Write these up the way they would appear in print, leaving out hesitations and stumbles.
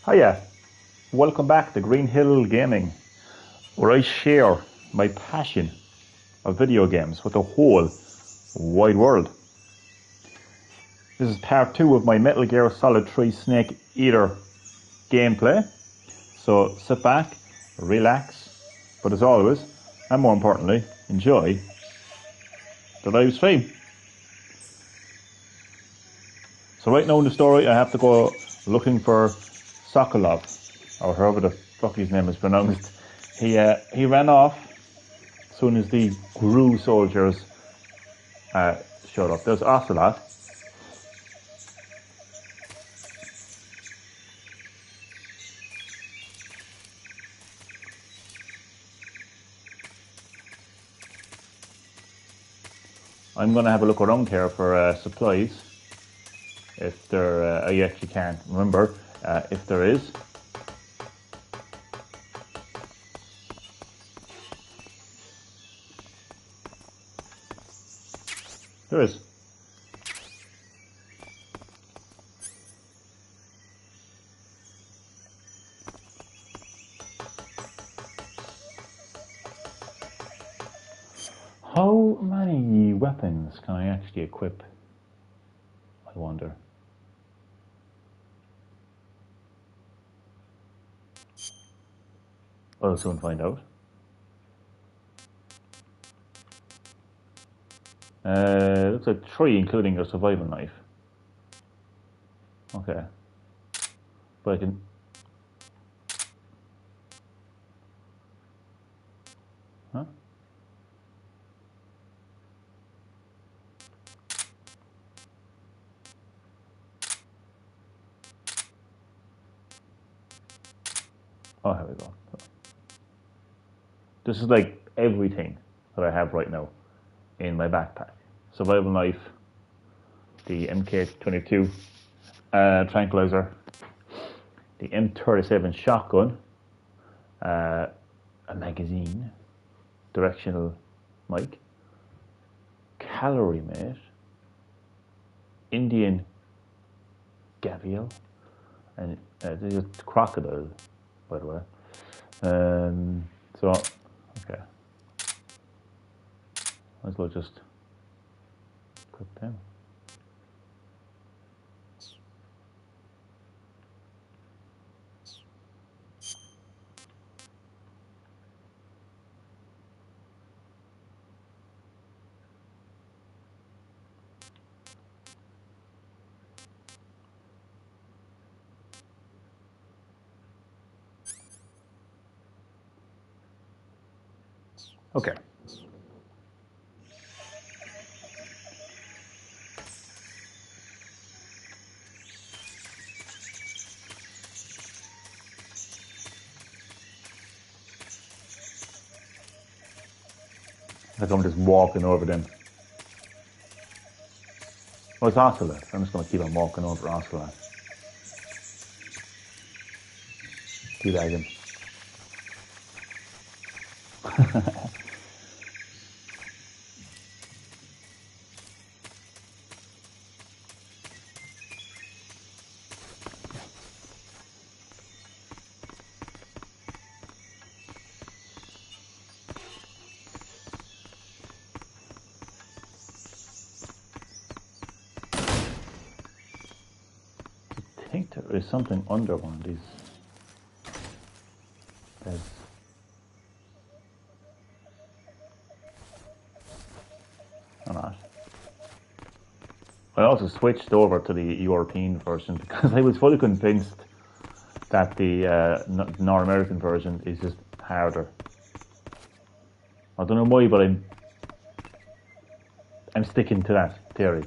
Hiya, welcome back to Green Hill Gaming, where I share my passion of video games with the whole wide world. This is part 2 of my Metal Gear Solid 3 Snake Eater gameplay, so sit back, relax, but as always, and more importantly, enjoy the live stream. So right now in the story I have to go looking for Sokolov, or however the fuck his name is pronounced. He ran off as soon as the GRU soldiers showed up. There's Ocelot. I'm going to have a look around here for supplies. If there, I actually can't remember if there is. There is. How many weapons can I actually equip? I wonder. I'll soon find out. Looks like 3, including a survival knife. Okay. But I can... Huh? Oh, here we go. This is like everything that I have right now in my backpack. Survival knife, the MK22 tranquilizer, the M37 shotgun, a magazine, directional mic, calorie mate, Indian gavial, and there's a crocodile, by the way. So, okay. Might as well just put them. Okay. Like I'm just walking over them. Oh, it's Ocelot. I'm just going to keep on walking over Ocelot. Teabag him. I think there is something under one of these beds. Or not. I also switched over to the European version because I was fully convinced that the North American version is just harder. I don't know why, but I'm sticking to that theory.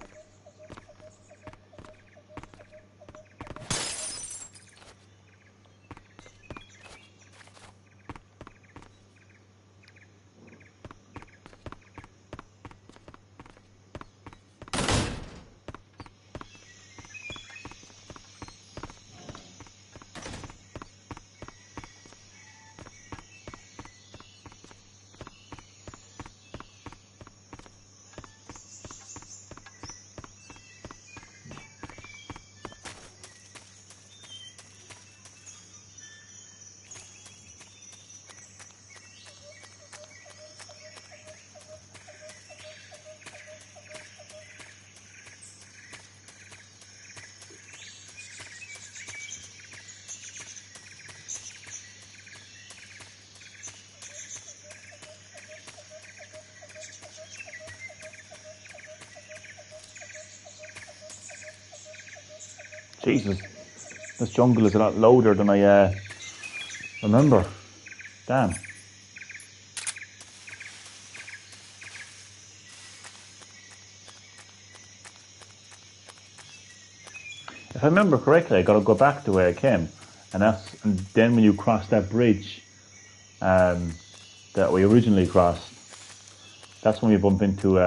Jesus, this jungle is a lot louder than I remember. Damn. If I remember correctly, I gotta go back to where I came, and then when you cross that bridge that we originally crossed, that's when we bump into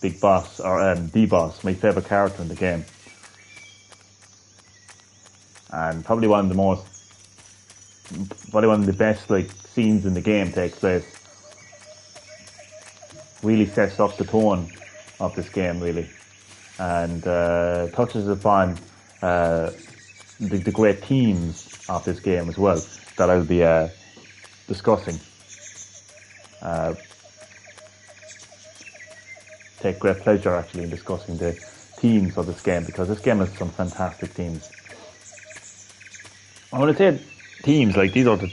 Big Boss, or the Boss, my favourite character in the game. And probably one of the best like scenes in the game takes place. Really sets up the tone of this game, really, and touches upon the great themes of this game as well that I'll be discussing. Take great pleasure actually in discussing the themes of this game, because this game has some fantastic themes. I want to say themes like these are the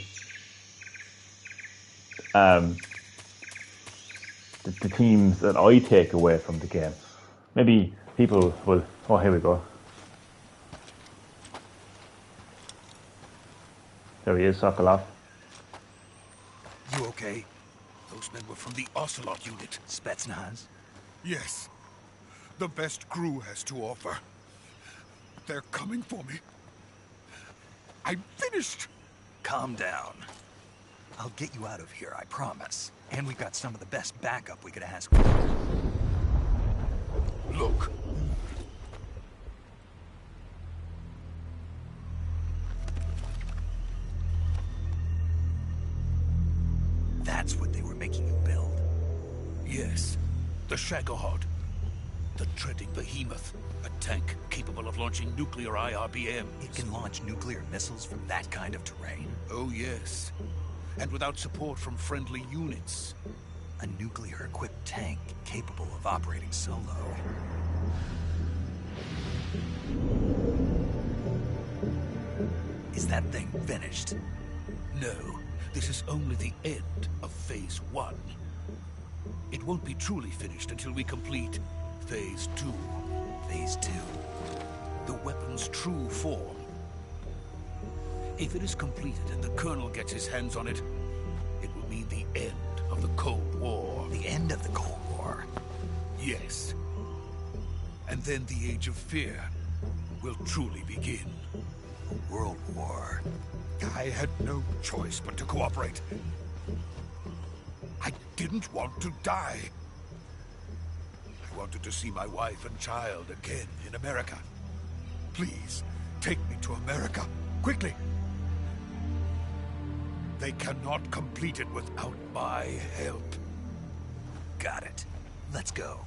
themes that I take away from the game. Maybe people will. Oh, here we go. There he is, Sokolov. You okay? Those men were from the Ocelot unit. Spetsnaz? Yes. The best crew has to offer. They're coming for me. I'm finished. Calm down. I'll get you out of here, I promise. And we've got some of the best backup we could ask for. Look. That's what they were making you build? Yes. The Shagohod. The treading behemoth. A tank capable of launching nuclear IRBMs. It can launch nuclear missiles from that kind of terrain? Oh, yes. And without support from friendly units. A nuclear-equipped tank capable of operating solo. Is that thing finished? No. This is only the end of Phase 1. It won't be truly finished until we complete Phase 2. Phase 2? The weapon's true form. If it is completed and the Colonel gets his hands on it, it will mean the end of the Cold War. The end of the Cold War? Yes. And then the Age of Fear will truly begin. A world war. I had no choice but to cooperate. I didn't want to die. I wanted to see my wife and child again in America. Please, take me to America, quickly. They cannot complete it without my help. Got it. Let's go.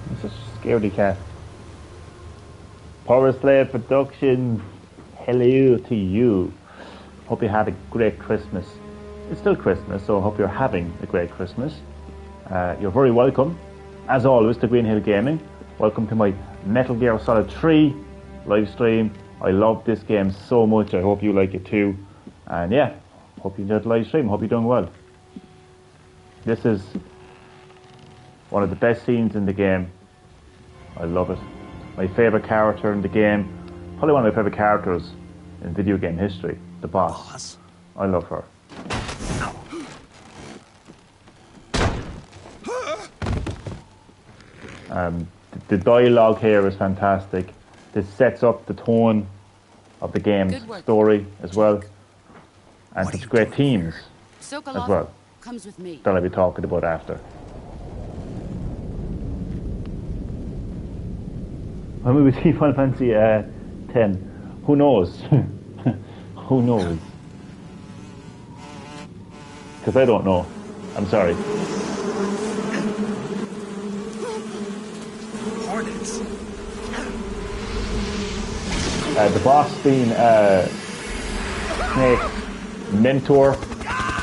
It's a scaredy cat. Power Slave Productions, hello to you. Hope you had a great Christmas. It's still Christmas, so I hope you're having a great Christmas. You're very welcome, as always, to Green Hill Gaming. Welcome to my Metal Gear Solid 3 live stream. I love this game so much. I hope you like it too. And yeah, hope you enjoyed the live stream. Hope you're doing well. This is one of the best scenes in the game. I love it. My favourite character in the game. Probably one of my favourite characters in video game history. The boss. I love her. The dialogue here is fantastic. This sets up the tone of the game's story as well. And such great themes as well comes with me. that I'll be talking about after. When we see Final Fantasy 10, who knows? Who knows? Because I don't know. I'm sorry. Hornets. The boss being Snake's mentor.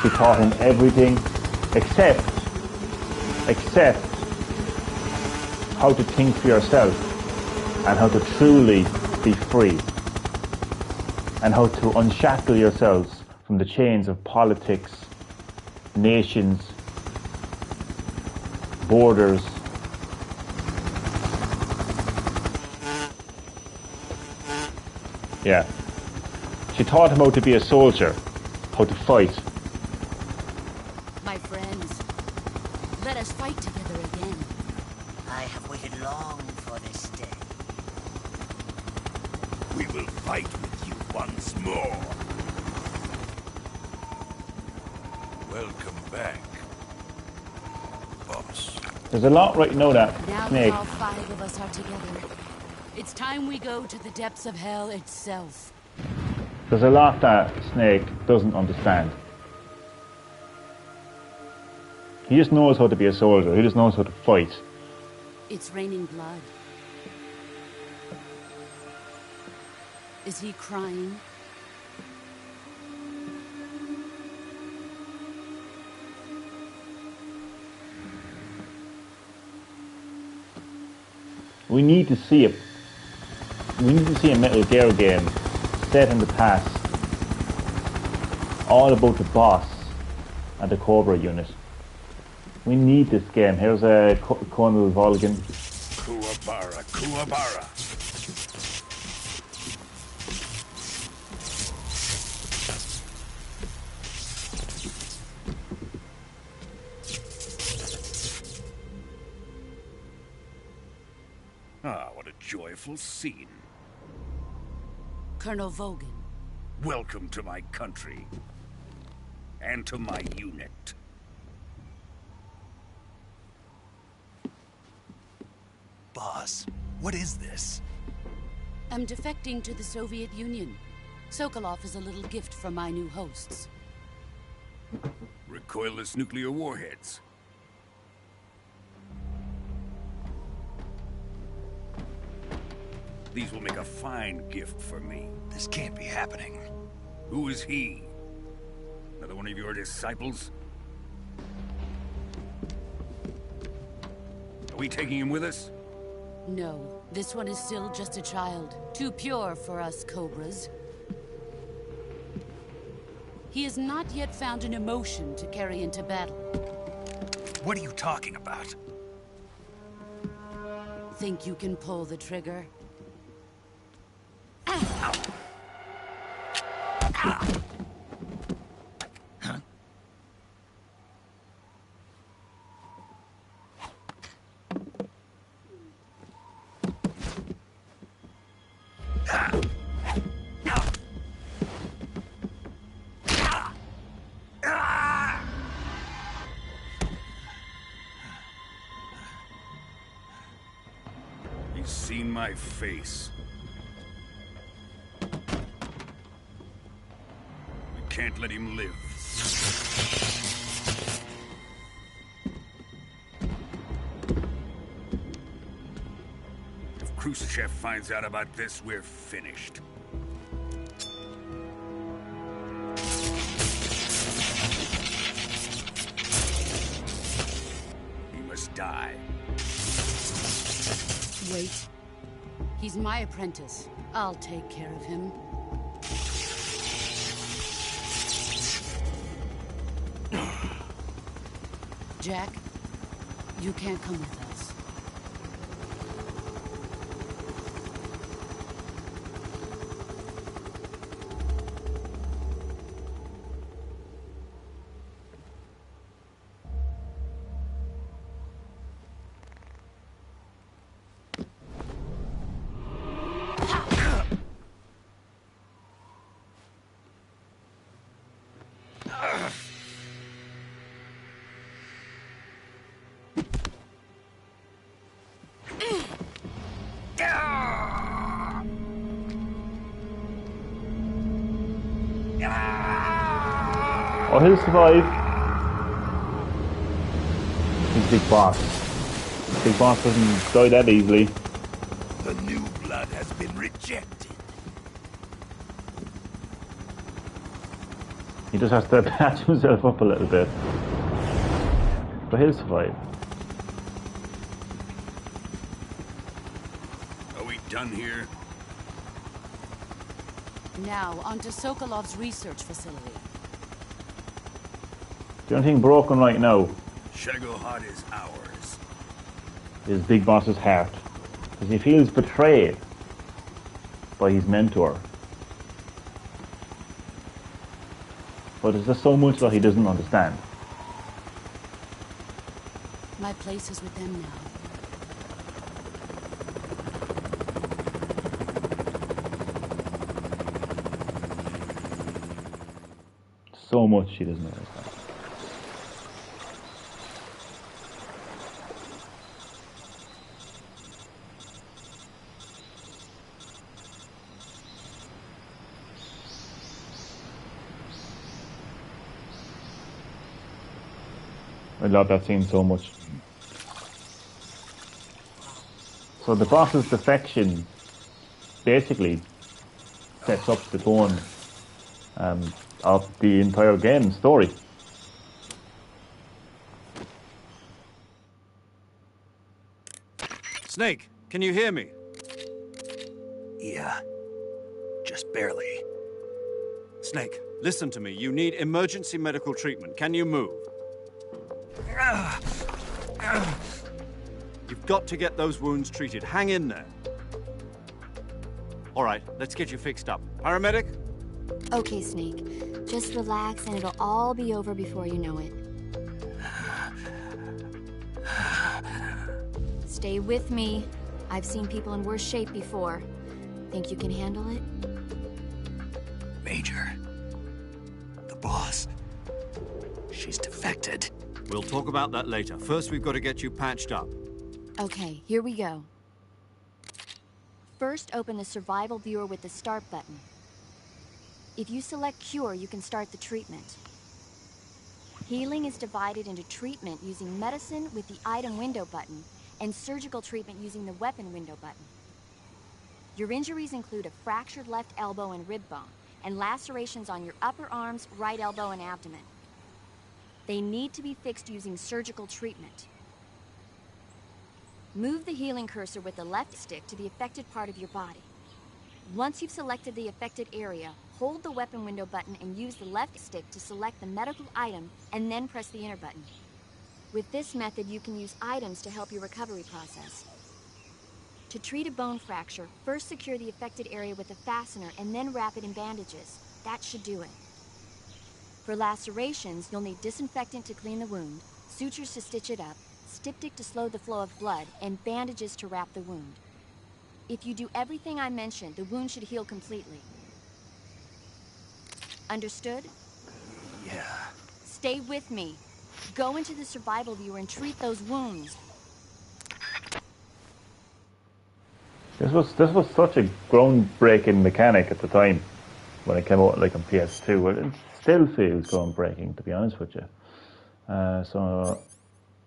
She taught him everything except how to think for yourself and how to truly be free and how to unshackle yourselves from the chains of politics, nations, borders. Yeah. She taught him how to be a soldier, how to fight. My friends, let us fight together again. I have waited long for this day. We will fight with you once more. Welcome back, boss. There's a lot right now that Now Snake. that all 5 of us are together, it's time we go to the depths of hell itself. There's a lot that Snake doesn't understand. He just knows how to be a soldier. He just knows how to fight. It's raining blood. Is he crying? We need to see it. We need to see a Metal Gear game set in the past, all about the boss and the Cobra unit. We need this game. Here's a Colonel Volgan. Kuwabara, Kuwabara. Ah, what a joyful scene. Colonel Vogan. Welcome to my country. And to my unit. Boss, what is this? I'm defecting to the Soviet Union. Sokolov is a little gift from my new hosts. Recoilless nuclear warheads. These will make a fine gift for me. This can't be happening. Who is he? Another one of your disciples? Are we taking him with us? No, this one is still just a child. Too pure for us Cobras. He has not yet found an emotion to carry into battle. What are you talking about? Think you can pull the trigger? He's seen my face. We can't let him live. If Khrushchev finds out about this, we're finished. He must die. Wait. He's my apprentice. I'll take care of him. Jack, you can't come with us. Oh, he'll survive. He's Big Boss. Big Boss doesn't die that easily. The new blood has been rejected. He just has to patch himself up a little bit. But he'll survive. Are we done here? Now, onto Sokolov's research facility. The only thing broken right now Shagohod is ours. is Big Boss's heart. Because he feels betrayed by his mentor. But there's just so much that he doesn't understand. My place is with them now. So much he doesn't understand. I love that scene so much. So the boss's defection basically sets up the tone of the entire game story. Snake, can you hear me? Yeah. Just barely. Snake, listen to me. You need emergency medical treatment. Can you move? You've got to get those wounds treated. Hang in there. All right, let's get you fixed up. Paramedic? Okay, Snake. Just relax and it'll all be over before you know it. Stay with me. I've seen people in worse shape before. Think you can handle it? Major. The boss. She's defected. We'll talk about that later. First, we've got to get you patched up. Okay, here we go. First, open the survival viewer with the start button. If you select cure, you can start the treatment. Healing is divided into treatment using medicine with the item window button and surgical treatment using the weapon window button. Your injuries include a fractured left elbow and rib bone and lacerations on your upper arms, right elbow, and abdomen. They need to be fixed using surgical treatment. Move the healing cursor with the left stick to the affected part of your body. Once you've selected the affected area, hold the weapon window button and use the left stick to select the medical item and then press the enter button. With this method, you can use items to help your recovery process. To treat a bone fracture, first secure the affected area with a fastener and then wrap it in bandages. That should do it. For lacerations, you'll need disinfectant to clean the wound, sutures to stitch it up, styptic to slow the flow of blood, and bandages to wrap the wound. If you do everything I mentioned, the wound should heal completely. Understood? Yeah. Stay with me. Go into the survival viewer and treat those wounds. This was such a groundbreaking mechanic at the time when it came out like on PS2. It still feels groundbreaking, to be honest with you. So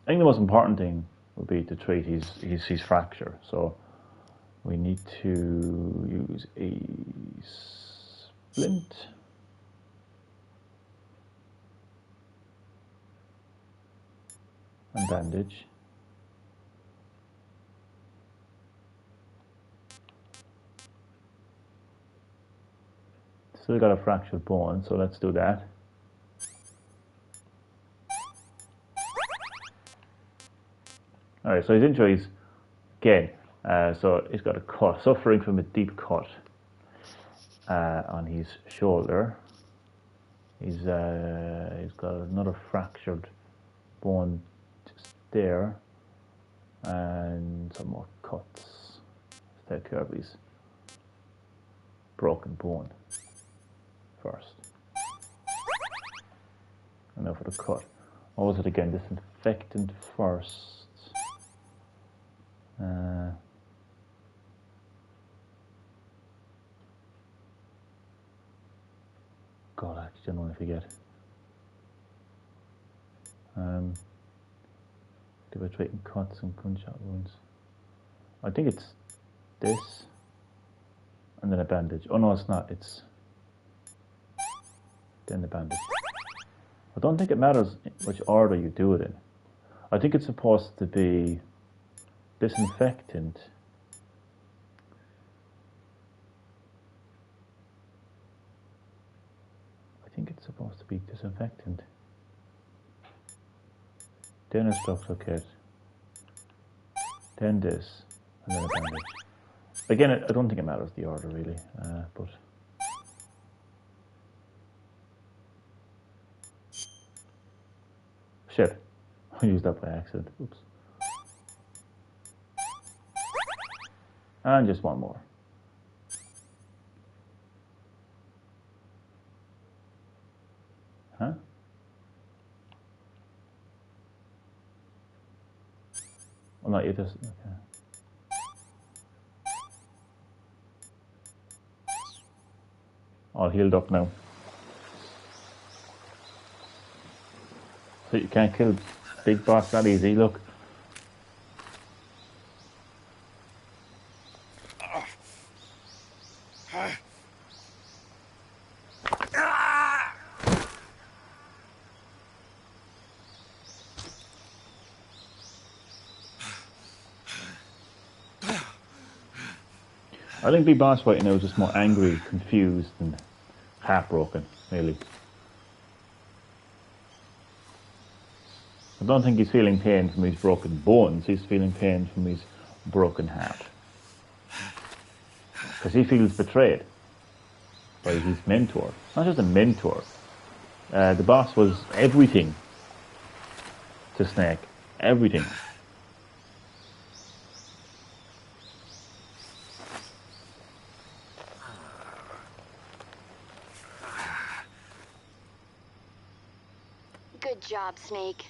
I think the most important thing would be to treat his fracture. So we need to use a splint. And bandage. Still got a fractured bone, so let's do that. Alright, so his injuries, again, so he's got a cut, suffering from a deep cut on his shoulder. He's got another fractured bone just there, and some more cuts. Let's take care of his broken bone first. And now for the cut. What was it again? Disinfectant first. God, I actually don't want to forget. Treating cuts and gunshot wounds. I think it's this, and then a bandage. Oh no, it's not. It's then the bandage. I don't think it matters which order you do it in. I think it's supposed to be disinfectant. I think it's supposed to be disinfectant. Then a structural kit. Then this, and then a bandage. Again, I don't think it matters the order really, but shit, I used that by accident. Oops. And just one more. Huh? Oh, not yet. Okay. All healed up now. So you can't kill Big Boss that easy, look. I think Big Boss right now is just more angry, confused, and heartbroken, really. I don't think he's feeling pain from his broken bones, he's feeling pain from his broken heart. Because he feels betrayed by his mentor. Not just a mentor. The boss was everything to Snake. Everything. Good job, Snake.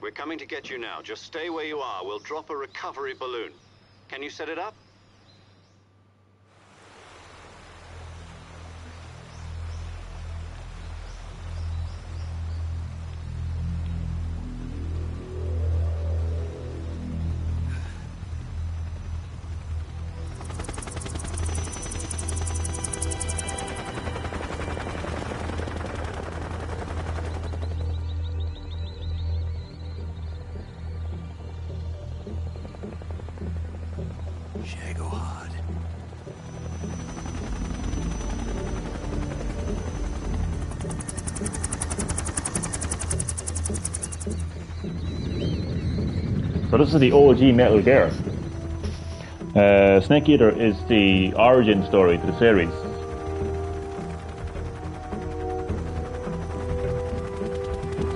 We're coming to get you now. Just stay where you are. We'll drop a recovery balloon. Can you set it up? So this is the OG Metal Gear. Snake Eater is the origin story to the series.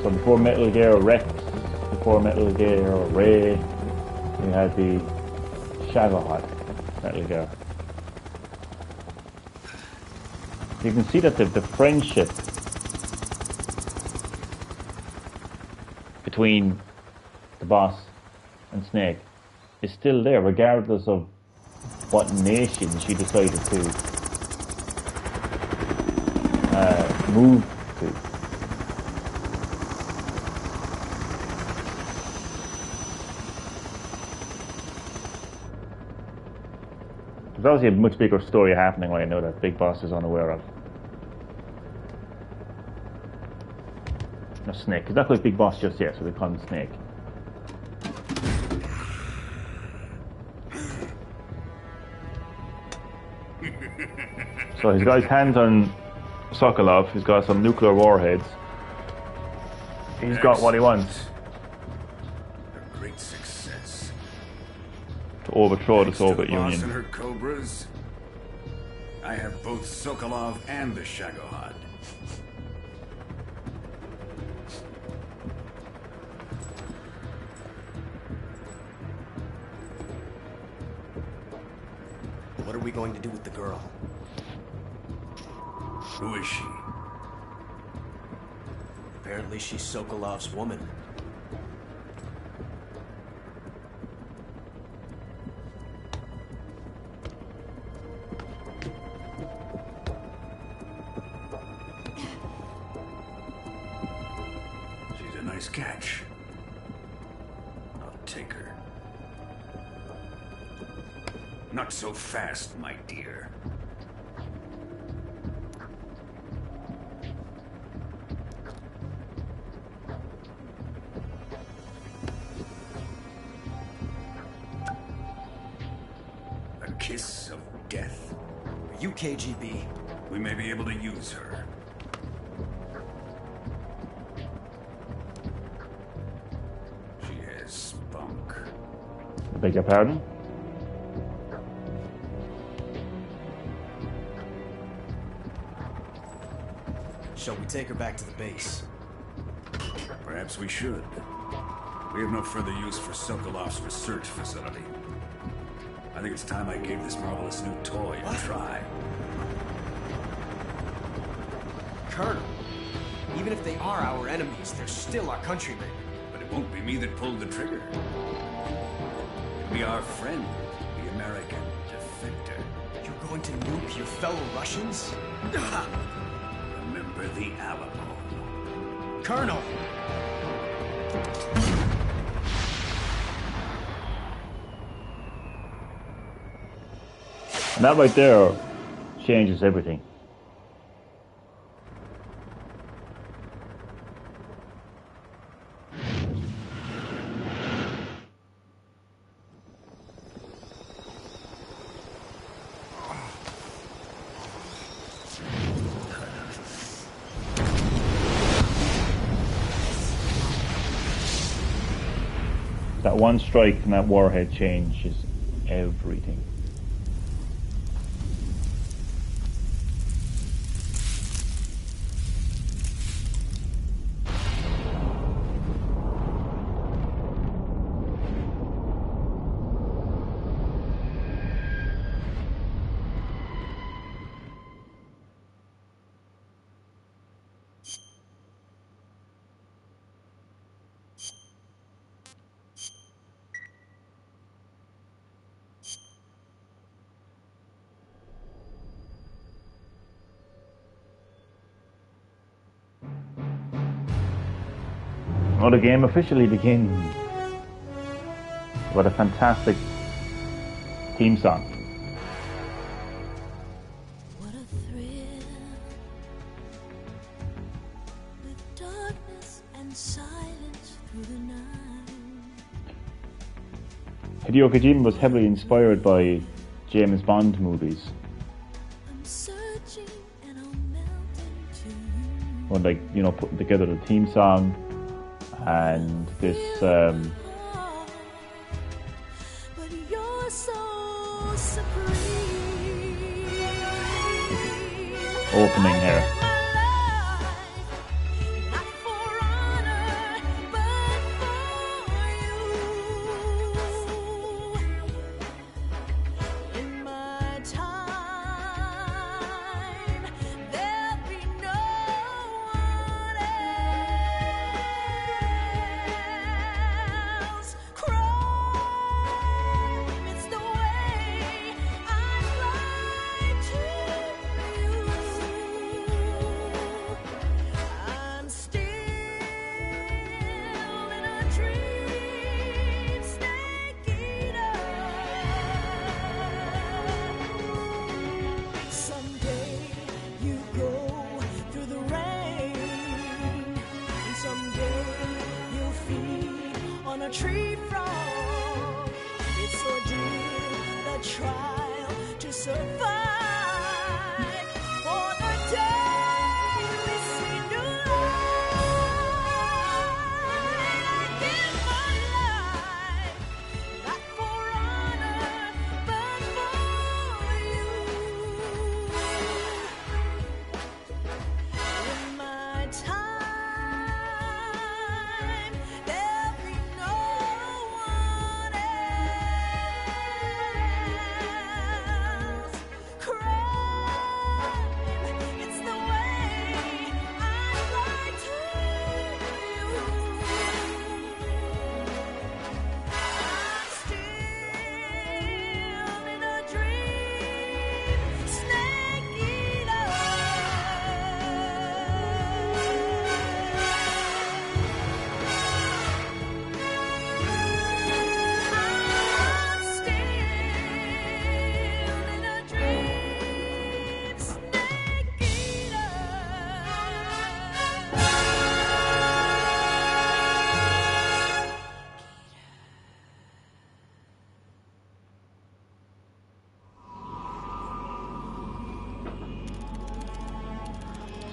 So before Metal Gear Rex, before Metal Gear Ray, we had the Shagahod Metal Gear. You can see that the friendship between the boss and Snake is still there, regardless of what nation she decided to move to. There's obviously a much bigger story happening right now that Big Boss is unaware of. No, Snake. He's not quite Big Boss just yet, so we call him Snake. So he's got his hands on Sokolov, he's got some nuclear warheads. He's got what he wants. A great success. To overthrow the Soviet Boss Union. and her Cobras. I have both Sokolov and the Shagahod. What are we going to do with the girl? Who is she? Apparently she's Sokolov's woman. She's a nice catch. I'll take her. Not so fast, my dear. You KGB. We may be able to use her. She has spunk. I beg your pardon? Shall we take her back to the base? Perhaps we should. We have no further use for Sokolov's research facility. I think it's time I gave this marvelous new toy a try. Colonel, even if they are our enemies, they're still our countrymen. But it won't be me that pulled the trigger. It'll be our friend, the American defector. You're going to nuke your fellow Russians? Remember the Alamo. Colonel! And that right there changes everything. That one strike and that warhead changes everything. Well, the game officially begins. What a fantastic theme song. What a thrill, with darkness and silence through the night. Hideo Kojima was heavily inspired by James Bond movies. I'm searching and I'm melting to you. When, like, you know, putting together the theme song and this But you're so supreme. opening here. Not for honor, but for you. In my time, there'll be no one else. Crime, it's the way I fly to you. I'm still in a dream, snake eater. Someday you go through the rain, and someday you'll feed on a tree frog. It's ordeal, the trial to survive. For the day we see new light, I give my life, not for honor, but for you. In my time, there'll be no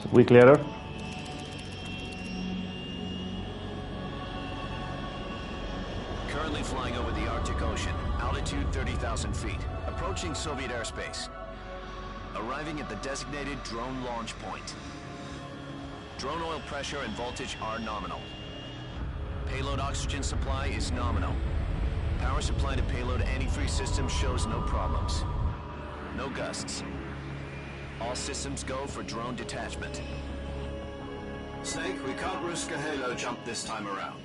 A week later. Currently flying over the Arctic Ocean, altitude 30,000 feet, approaching Soviet airspace. Arriving at the designated drone launch point. Drone oil pressure and voltage are nominal. Payload oxygen supply is nominal. Power supply to payload antifreeze system shows no problems. No gusts. All systems go for drone detachment. Snake, we can't risk a halo jump this time around.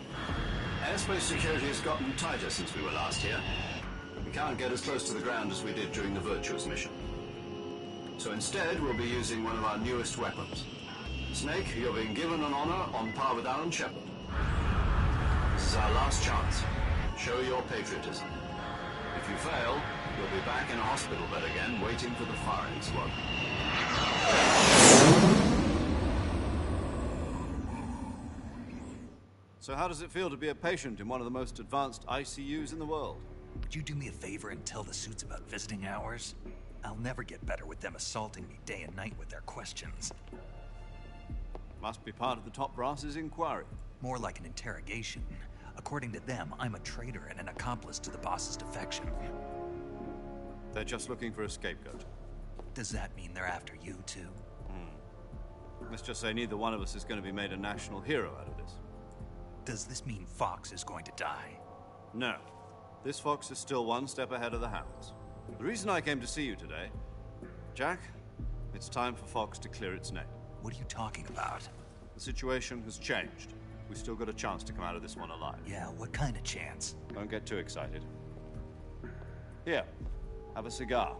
Airspace security has gotten tighter since we were last here. We can't get as close to the ground as we did during the Virtuous mission. So instead, we'll be using one of our newest weapons. Snake, you're being given an honor on par with Alan Shepard. This is our last chance. Show your patriotism. If you fail, you'll be back in a hospital bed again, waiting for the firing squad. So how does it feel to be a patient in one of the most advanced ICUs in the world? Would you do me a favor and tell the suits about visiting hours? I'll never get better with them assaulting me day and night with their questions. Must be part of the top brass's inquiry. More like an interrogation. According to them, I'm a traitor and an accomplice to the boss's defection. They're just looking for a scapegoat. Does that mean they're after you, too? Let's just say neither one of us is going to be made a national hero out of this. Does this mean Fox is going to die? No. This fox is still one step ahead of the hounds. The reason I came to see you today, Jack, it's time for Fox to clear its name. What are you talking about? The situation has changed. We've still got a chance to come out of this one alive. Yeah, what kind of chance? Don't get too excited. Here, have a cigar.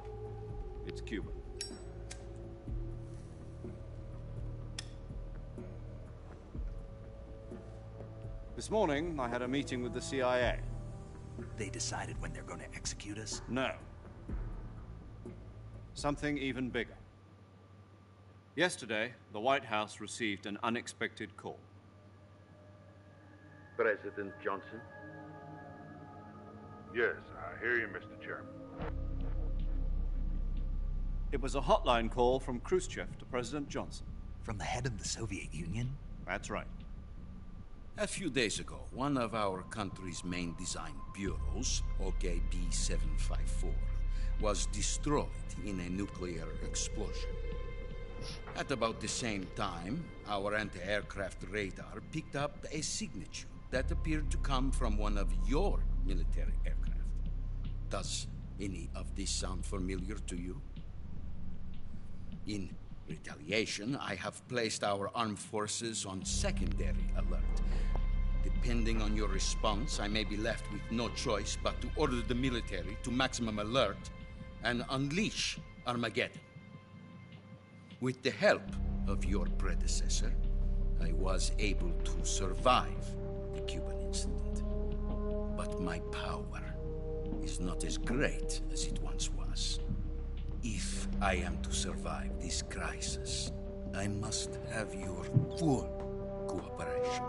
It's Cuban. This morning, I had a meeting with the CIA. They decided when they're going to execute us? No. Something even bigger. Yesterday, the White House received an unexpected call. President Johnson? Yes, I hear you, Mr. Chairman. It was a hotline call from Khrushchev to President Johnson. From the head of the Soviet Union? That's right. A few days ago, one of our country's main design bureaus, OKB-754, was destroyed in a nuclear explosion. At about the same time, our anti-aircraft radar picked up a signature that appeared to come from one of your military aircraft. Does any of this sound familiar to you? In retaliation, I have placed our armed forces on secondary alert. Depending on your response, I may be left with no choice but to order the military to maximum alert and unleash Armageddon. With the help of your predecessor, I was able to survive the Cuban incident. But my power is not as great as it once was. If I am to survive this crisis, I must have your full cooperation.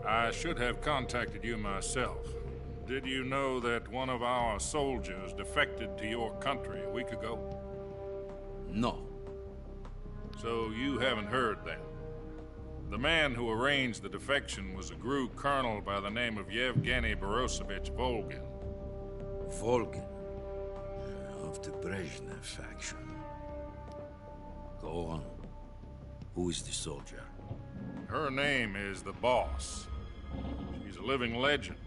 I should have contacted you myself. Did you know that one of our soldiers defected to your country a week ago? No. So you haven't heard then? The man who arranged the defection was a GRU colonel by the name of Yevgeny Borosovich Volgin. Volgin? Of the Brezhnev faction. Go on. Who is the soldier? Her name is the Boss. She's a living legend.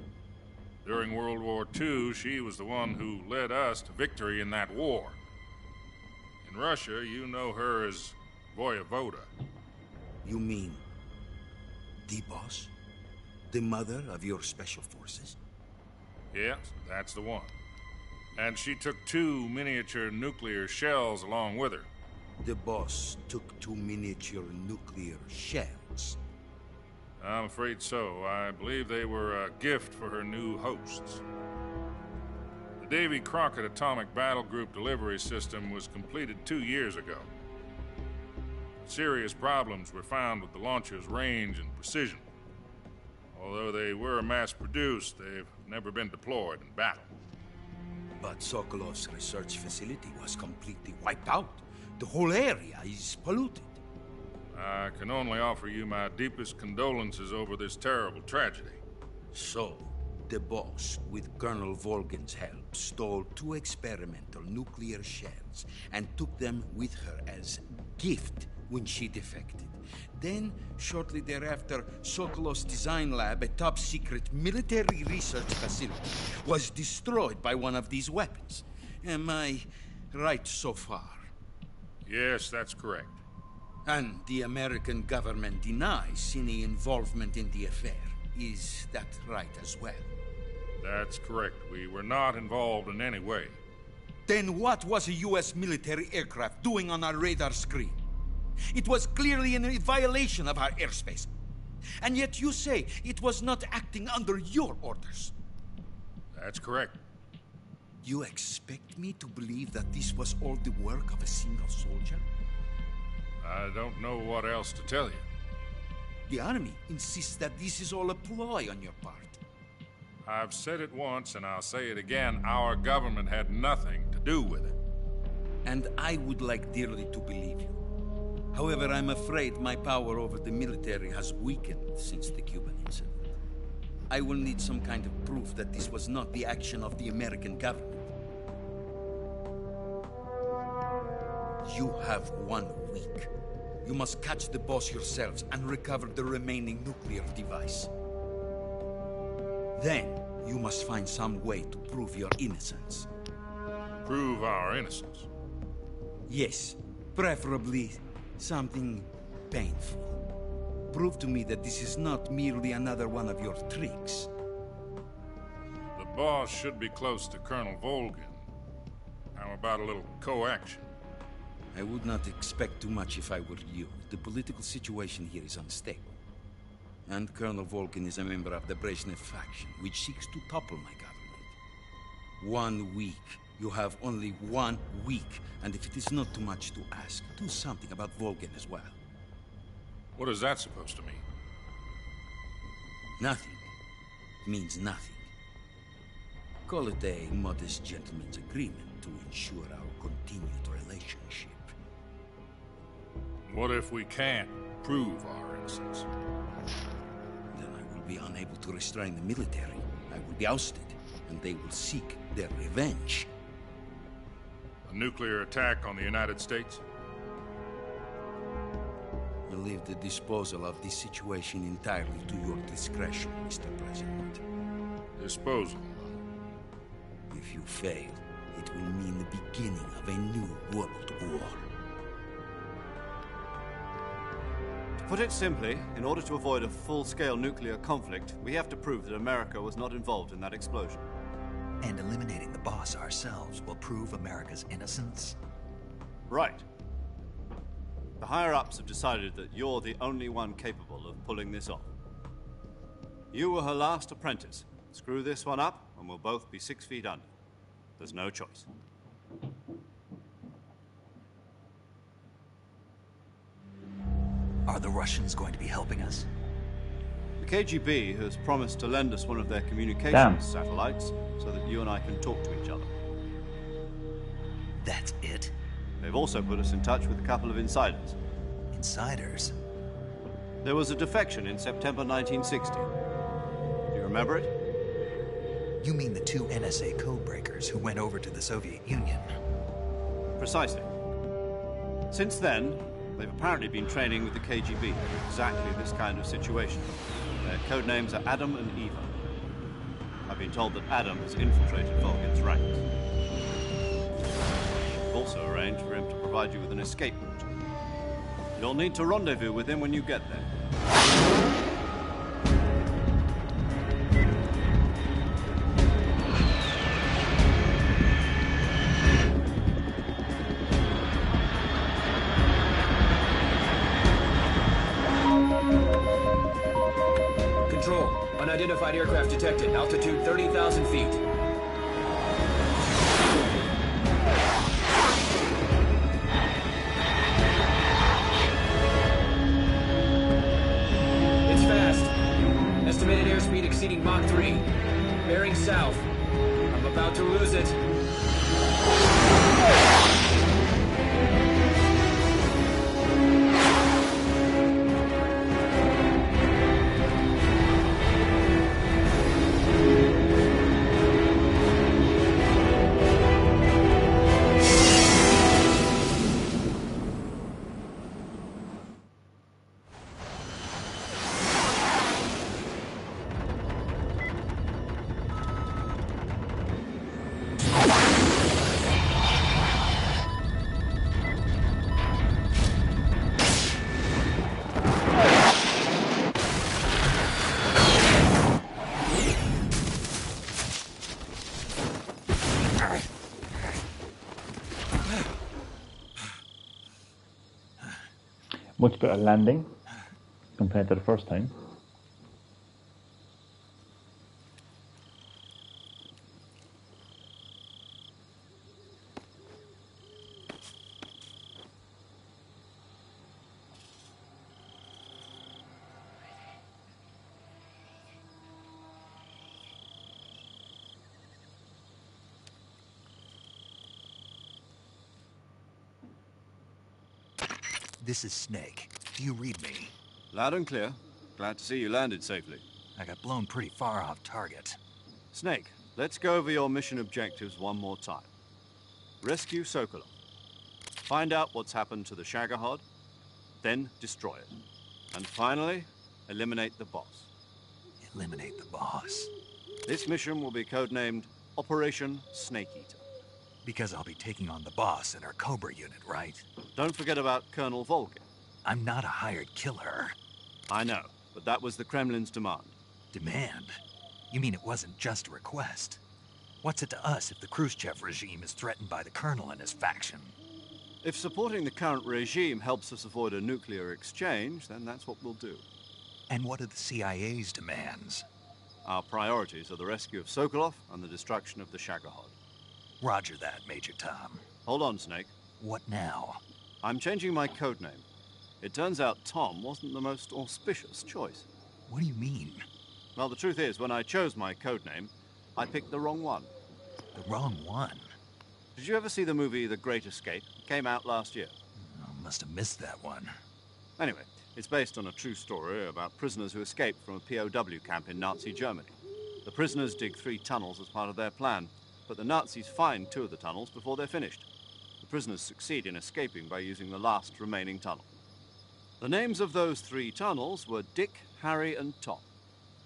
During World War II, she was the one who led us to victory in that war. In Russia, you know her as Voyevoda. You mean the Boss? The mother of your special forces? Yes, that's the one. And she took 2 miniature nuclear shells along with her. The Boss took 2 miniature nuclear shells? I'm afraid so. I believe they were a gift for her new hosts. The Davy Crockett Atomic Battle Group delivery system was completed 2 years ago. Serious problems were found with the launcher's range and precision. Although they were mass-produced, they've never been deployed in battle. But Sokolov's research facility was completely wiped out. The whole area is polluted. I can only offer you my deepest condolences over this terrible tragedy. So, the boss, with Colonel Volgin's help, stole 2 experimental nuclear shells and took them with her as gift when she defected. Then, shortly thereafter, Sokolov's design lab, a top-secret military research facility, was destroyed by one of these weapons. Am I right so far? Yes, that's correct. And the American government denies any involvement in the affair. Is that right as well? That's correct. We were not involved in any way. Then what was a U.S. military aircraft doing on our radar screen? It was clearly in a violation of our airspace. And yet you say it was not acting under your orders. That's correct. You expect me to believe that this was all the work of a single soldier? I don't know what else to tell you. The army insists that this is all a ploy on your part. I've said it once and I'll say it again. Our government had nothing to do with it. And I would like dearly to believe you. However, I'm afraid my power over the military has weakened since the Cuban incident. I will need some kind of proof that this was not the action of the American government. You have 1 week. You must catch the boss yourselves and recover the remaining nuclear device. Then, you must find some way to prove your innocence. Prove our innocence? Yes, preferably something painful. Prove to me that this is not merely another one of your tricks. The boss should be close to Colonel Volgin. How about a little co-action? I would not expect too much if I were you. The political situation here is unstable. And Colonel Volgin is a member of the Brezhnev faction, which seeks to topple my government. 1 week. You have only 1 week. And if it is not too much to ask, do something about Volgin as well. What is that supposed to mean? Nothing. It means nothing. Call it a modest gentleman's agreement to ensure our continued relationship. What if we can't prove our innocence? Then I will be unable to restrain the military. I will be ousted, and they will seek their revenge. A nuclear attack on the United States? I leave the disposal of this situation entirely to your discretion, Mr. President. Disposal? If you fail, it will mean the beginning of a new world war. To put it simply, in order to avoid a full-scale nuclear conflict, we have to prove that America was not involved in that explosion. And eliminating the boss ourselves will prove America's innocence? Right. The higher-ups have decided that you're the only one capable of pulling this off. You were her last apprentice. Screw this one up, and we'll both be 6 feet under. There's no choice. Are the Russians going to be helping us? The KGB has promised to lend us one of their communications satellites so that you and I can talk to each other. That's it? They've also put us in touch with a couple of insiders. Insiders? There was a defection in September 1960. Do you remember it? You mean the 2 NSA codebreakers who went over to the Soviet Union? Precisely. Since then, they've apparently been training with the KGB for exactly this kind of situation. Their code names are Adam and Eva. I've been told that Adam has infiltrated Volgin's ranks. We've also arranged for him to provide you with an escape route. You'll need to rendezvous with him when you get there. Control. Unidentified aircraft detected. Altitude 30,000 feet. It's fast. Estimated airspeed exceeding Mach 3. Bearing south. I'm about to lose it. Much better landing compared to the first time. This is Snake. Do you read me? Loud and clear. Glad to see you landed safely. I got blown pretty far off target. Snake, let's go over your mission objectives one more time. Rescue Sokolov. Find out what's happened to the Shagohod, then destroy it. And finally, eliminate the boss. Eliminate the boss? This mission will be codenamed Operation Snake Eater. Because I'll be taking on the boss in our Cobra unit, right? Don't forget about Colonel Volgin. I'm not a hired killer. I know, but that was the Kremlin's demand. Demand? You mean it wasn't just a request? What's it to us if the Khrushchev regime is threatened by the Colonel and his faction? If supporting the current regime helps us avoid a nuclear exchange, then that's what we'll do. And what are the CIA's demands? Our priorities are the rescue of Sokolov and the destruction of the Shagohod. Roger that, Major Tom. Hold on, Snake. What now? I'm changing my codename. It turns out Tom wasn't the most auspicious choice. What do you mean? Well, the truth is, when I chose my codename, I picked the wrong one. The wrong one? Did you ever see the movie The Great Escape? It came out last year. Oh, must have missed that one. Anyway, it's based on a true story about prisoners who escaped from a POW camp in Nazi Germany. The prisoners dig 3 tunnels as part of their plan, but the Nazis find 2 of the tunnels before they're finished. The prisoners succeed in escaping by using the last remaining tunnel. The names of those 3 tunnels were Dick, Harry, and Tom.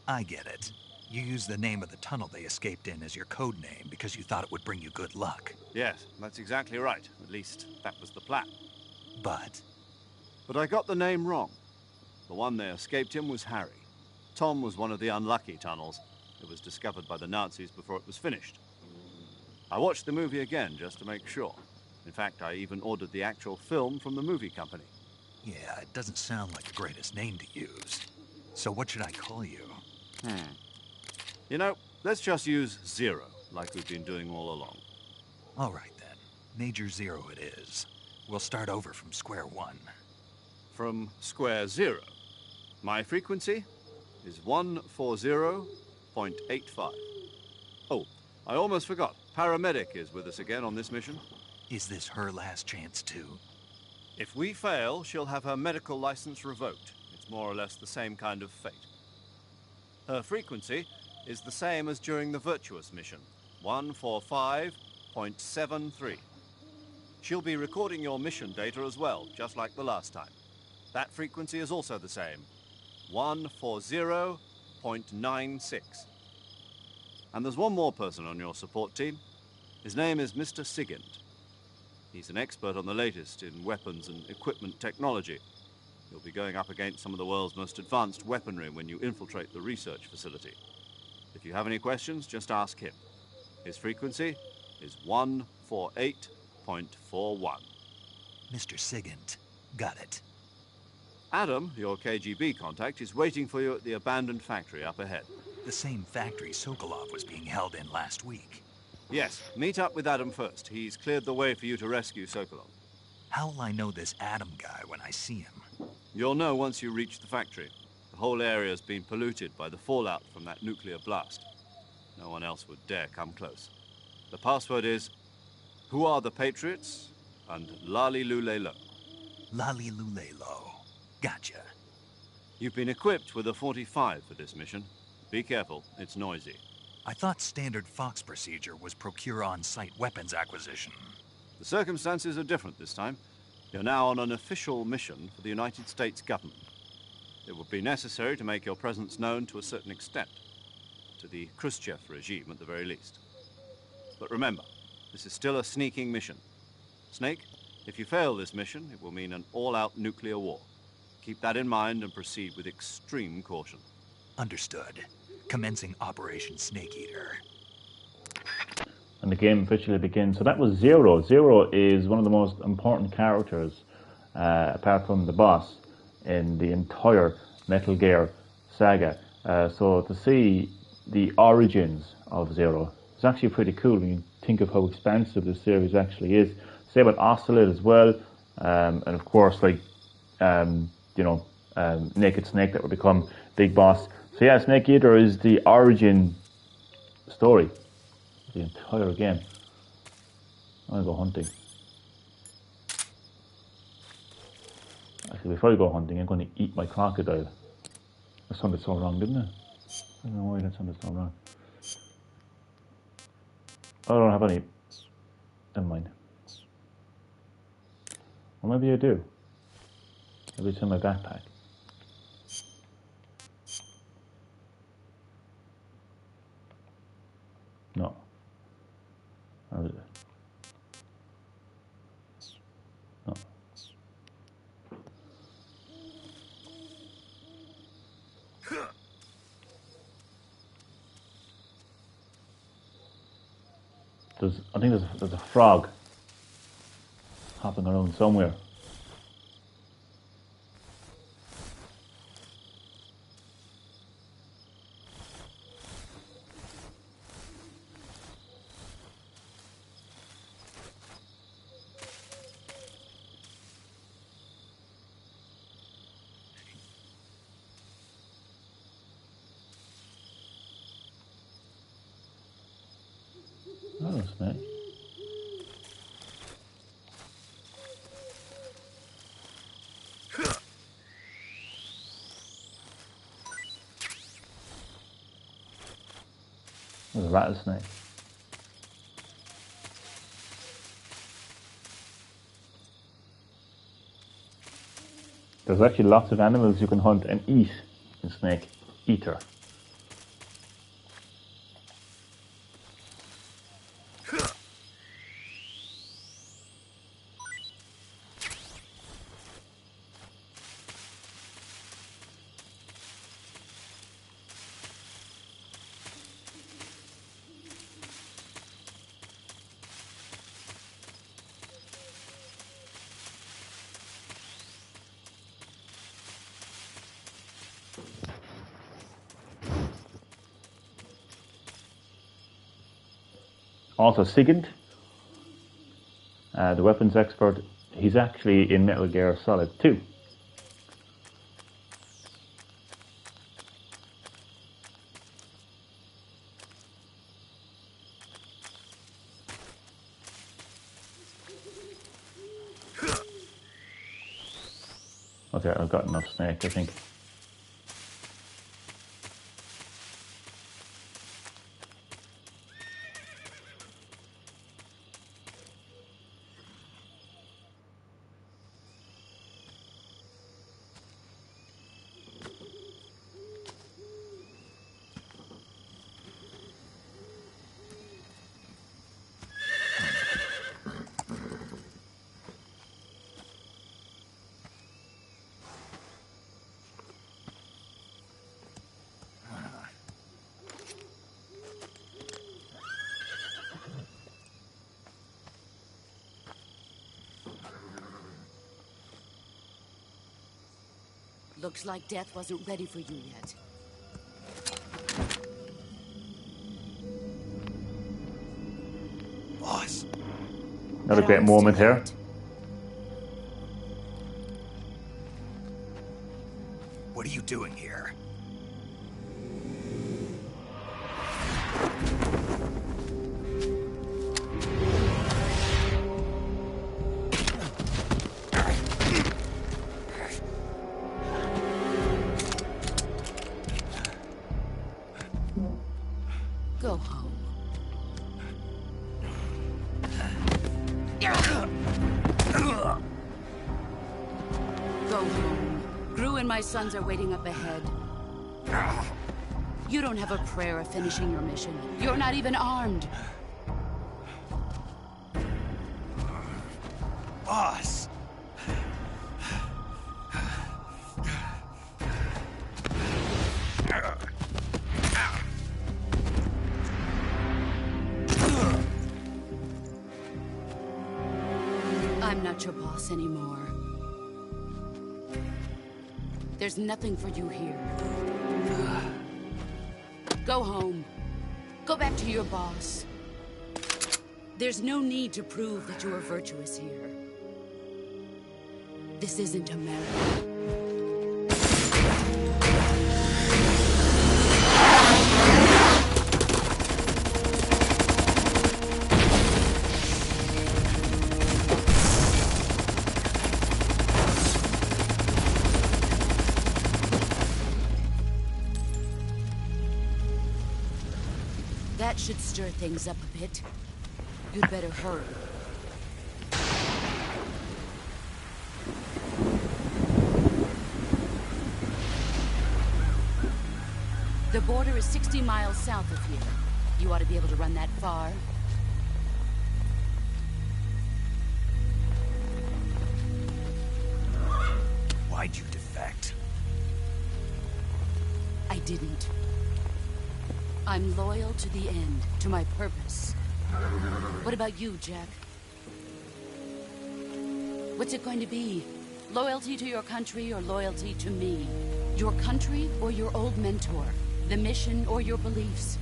I get it. You used the name of the tunnel they escaped in as your code name because you thought it would bring you good luck. Yes, that's exactly right. At least, that was the plan. But I got the name wrong. The one they escaped in was Harry. Tom was one of the unlucky tunnels. It was discovered by the Nazis before it was finished. I watched the movie again just to make sure. In fact, I even ordered the actual film from the movie company. yeah, it doesn't sound like the greatest name to use. So what should I call you? You know, let's just use Zero, like we've been doing all along. All right then. Major Zero it is. We'll start over from square one. From square 0. My frequency is 140.85. Oh, I almost forgot. Paramedic is with us again on this mission. Is this her last chance too? If we fail, she'll have her medical license revoked. It's more or less the same kind of fate. Her frequency is the same as during the Virtuous mission, 145.73. She'll be recording your mission data as well, just like the last time. That frequency is also the same, 140.96. And there's one more person on your support team. His name is Mr. Sigint. He's an expert on the latest in weapons and equipment technology. You'll be going up against some of the world's most advanced weaponry when you infiltrate the research facility. If you have any questions, just ask him. His frequency is 148.41. Mr. Sigint. Got it. Adam, your KGB contact, is waiting for you at the abandoned factory up ahead. The same factory Sokolov was being held in last week. Yes, meet up with Adam first. He's cleared the way for you to rescue Sokolov. How will I know this Adam guy when I see him? You'll know once you reach the factory. The whole area's been polluted by the fallout from that nuclear blast. No one else would dare come close. The password is, "Who are the Patriots?" and Lali Lule Lo. Lali Lule Lo. Gotcha. You've been equipped with a 45 for this mission. Be careful, it's noisy. I thought standard Fox procedure was procure on-site weapons acquisition. The circumstances are different this time. You're now on an official mission for the United States government. It would be necessary to make your presence known to a certain extent. To the Khrushchev regime, at the very least. But remember, this is still a sneaking mission. Snake, if you fail this mission, it will mean an all-out nuclear war. Keep that in mind and proceed with extreme caution. Understood. Commencing Operation Snake Eater. And the game officially begins. So that was Zero. Zero is one of the most important characters, apart from the boss, in the entire Metal Gear saga. So to see the origins of Zero is actually pretty cool when you think of how expansive this series actually is. Same with Ocelot as well, and of course, like Naked Snake that would become Big Boss. So yeah, Snake Eater is the origin story of the entire game. I'm gonna go hunting. Actually, before I go hunting, I'm going to eat my crocodile. That sounded so wrong, didn't it? I don't know why that sounded so wrong. I don't have any. Never mind. Or maybe I do. Maybe it's in my backpack. No. Or is it? No. I think there's a frog hopping around somewhere. Oh, snake. There's a rattlesnake. There's actually lots of animals you can hunt and eat in Snake Eater. Also, Sigint, the weapons expert, he's actually in Metal Gear Solid 2. Okay, I've got enough snake, I think. Looks like death wasn't ready for you yet. Boss. Another great moment here. What are you doing here? Go home. Go home. Gru and my sons are waiting up ahead. You don't have a prayer of finishing your mission. You're not even armed. Boss. I'm not your boss anymore. There's nothing for you here. Go home. Go back to your boss. There's no need to prove that you are virtuous here. This isn't America. That should stir things up a bit. You'd better hurry. The border is 60 miles south of here. You ought to be able to run that far. Why'd you defect? I didn't. I'm loyal to the end, to my purpose. What about you, Jack? What's it going to be? Loyalty to your country or loyalty to me? Your country or your old mentor? The mission or your beliefs?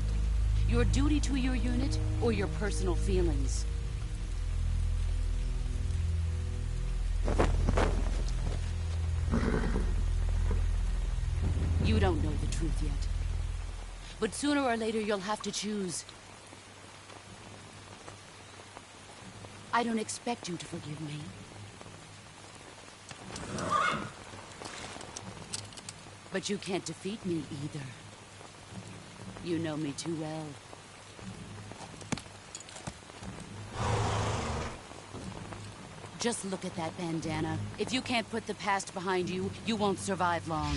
Your duty to your unit or your personal feelings? You don't know the truth yet. But sooner or later, you'll have to choose. I don't expect you to forgive me. But you can't defeat me either. You know me too well. Just look at that bandana. If you can't put the past behind you, you won't survive long.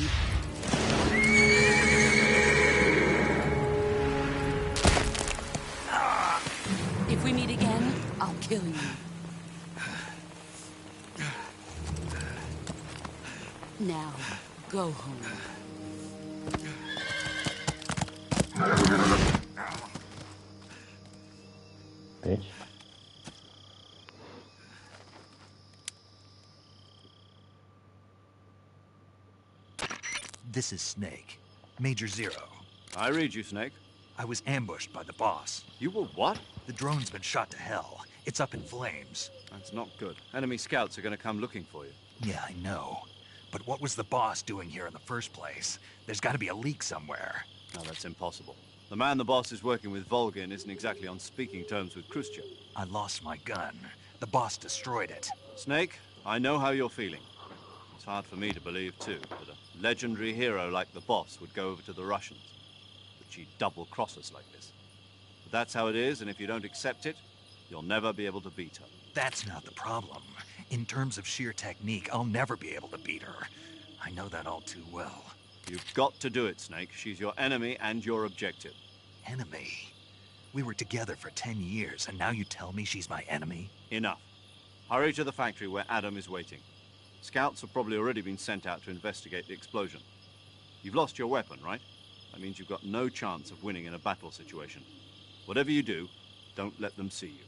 If we meet again, I'll kill you. Now, go home. Bitch. This is Snake. Major Zero. I read you, Snake. I was ambushed by the boss. You were what? The drone's been shot to hell. It's up in flames. That's not good. Enemy scouts are going to come looking for you. Yeah, I know. But what was the boss doing here in the first place? There's got to be a leak somewhere. No, that's impossible. The man the boss is working with, Volgin, isn't exactly on speaking terms with Khrushchev. I lost my gun. The boss destroyed it. Snake, I know how you're feeling. It's hard for me to believe, too, that a legendary hero like the boss would go over to the Russians. That she'd double-cross us like this. But that's how it is, and if you don't accept it, you'll never be able to beat her. That's not the problem. In terms of sheer technique, I'll never be able to beat her. I know that all too well. You've got to do it, Snake. She's your enemy and your objective. Enemy? We were together for 10 years, and now you tell me she's my enemy? Enough. Hurry to the factory where Adam is waiting. Scouts have probably already been sent out to investigate the explosion. You've lost your weapon, right? That means you've got no chance of winning in a battle situation. Whatever you do, don't let them see you.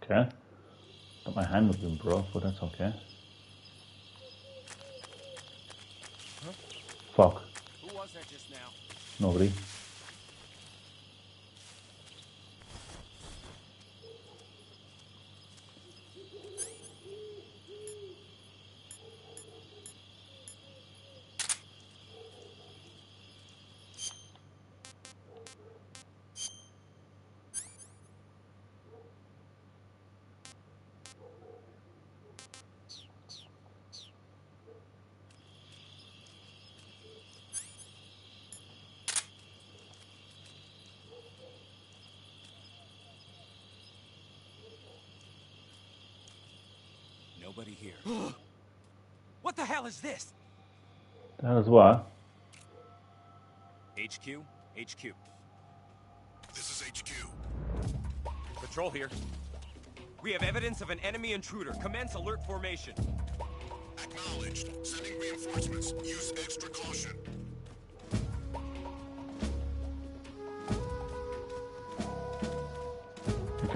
Okay. Thought my hand was being broke, but that's okay. Huh? Fuck. Who was that just now? Nobody. Nobody here. What the hell is this? That is what? HQ? HQ. This is HQ. Patrol here. We have evidence of an enemy intruder. Commence alert formation. Acknowledged. Sending reinforcements. Use extra caution.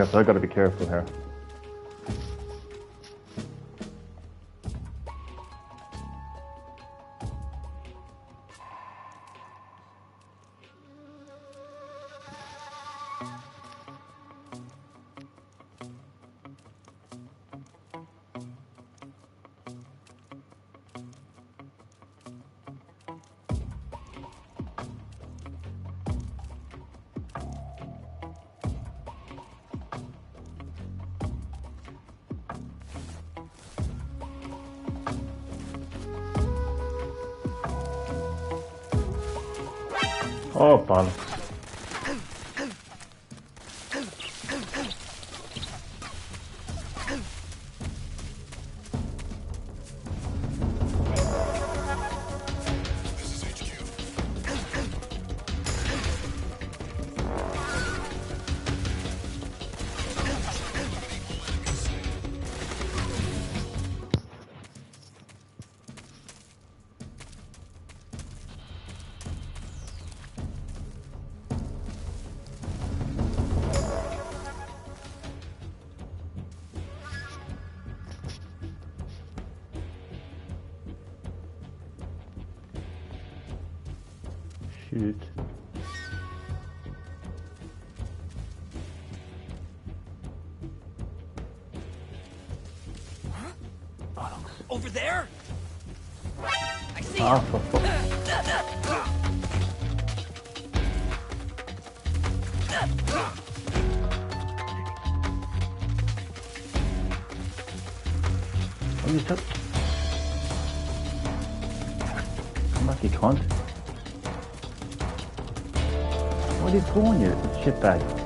careful. I gotta be careful here. Oh, bollocks. Shoot. Over there? I see Ah, him. for fuck. What is that? Come back, you cunt. What are you throwing, you shitbag?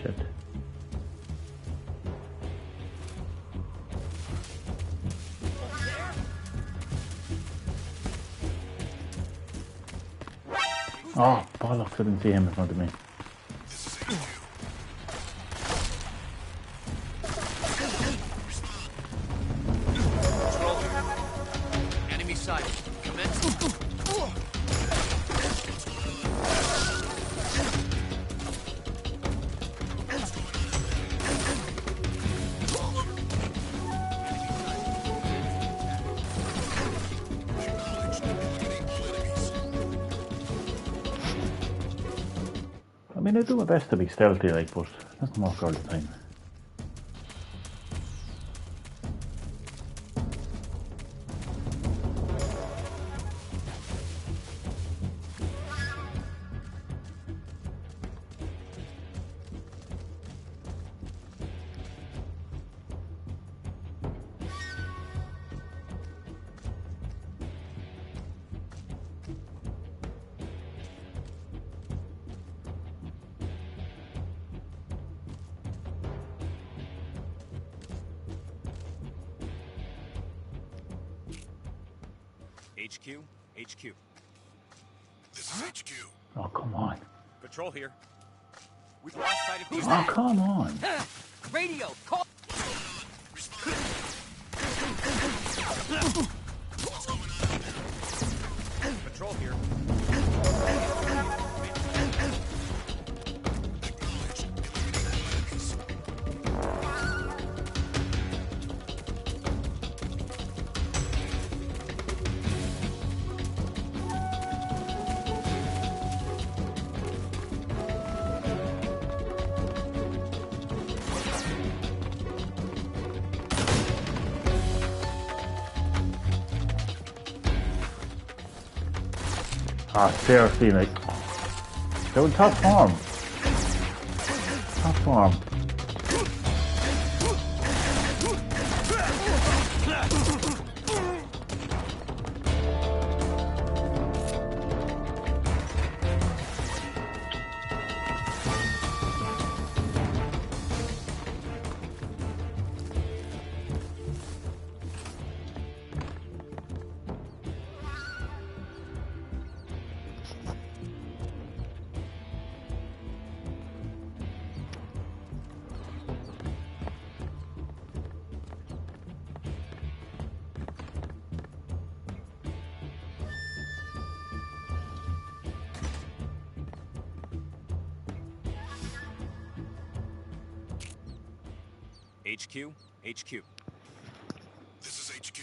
Shit. Oh, bollocks, I didn't see him in front of me. Enemy side. Commence. I mean, I do my best to be stealthy, like, but it doesn't work all the time. HQ, HQ. This is HQ. Oh, come on. Patrol here. We've lost sight of these. Oh, come on. Radio, call. Patrol here. Ah, seriously, like, They're in top form. Top form. HQ? HQ. This is HQ.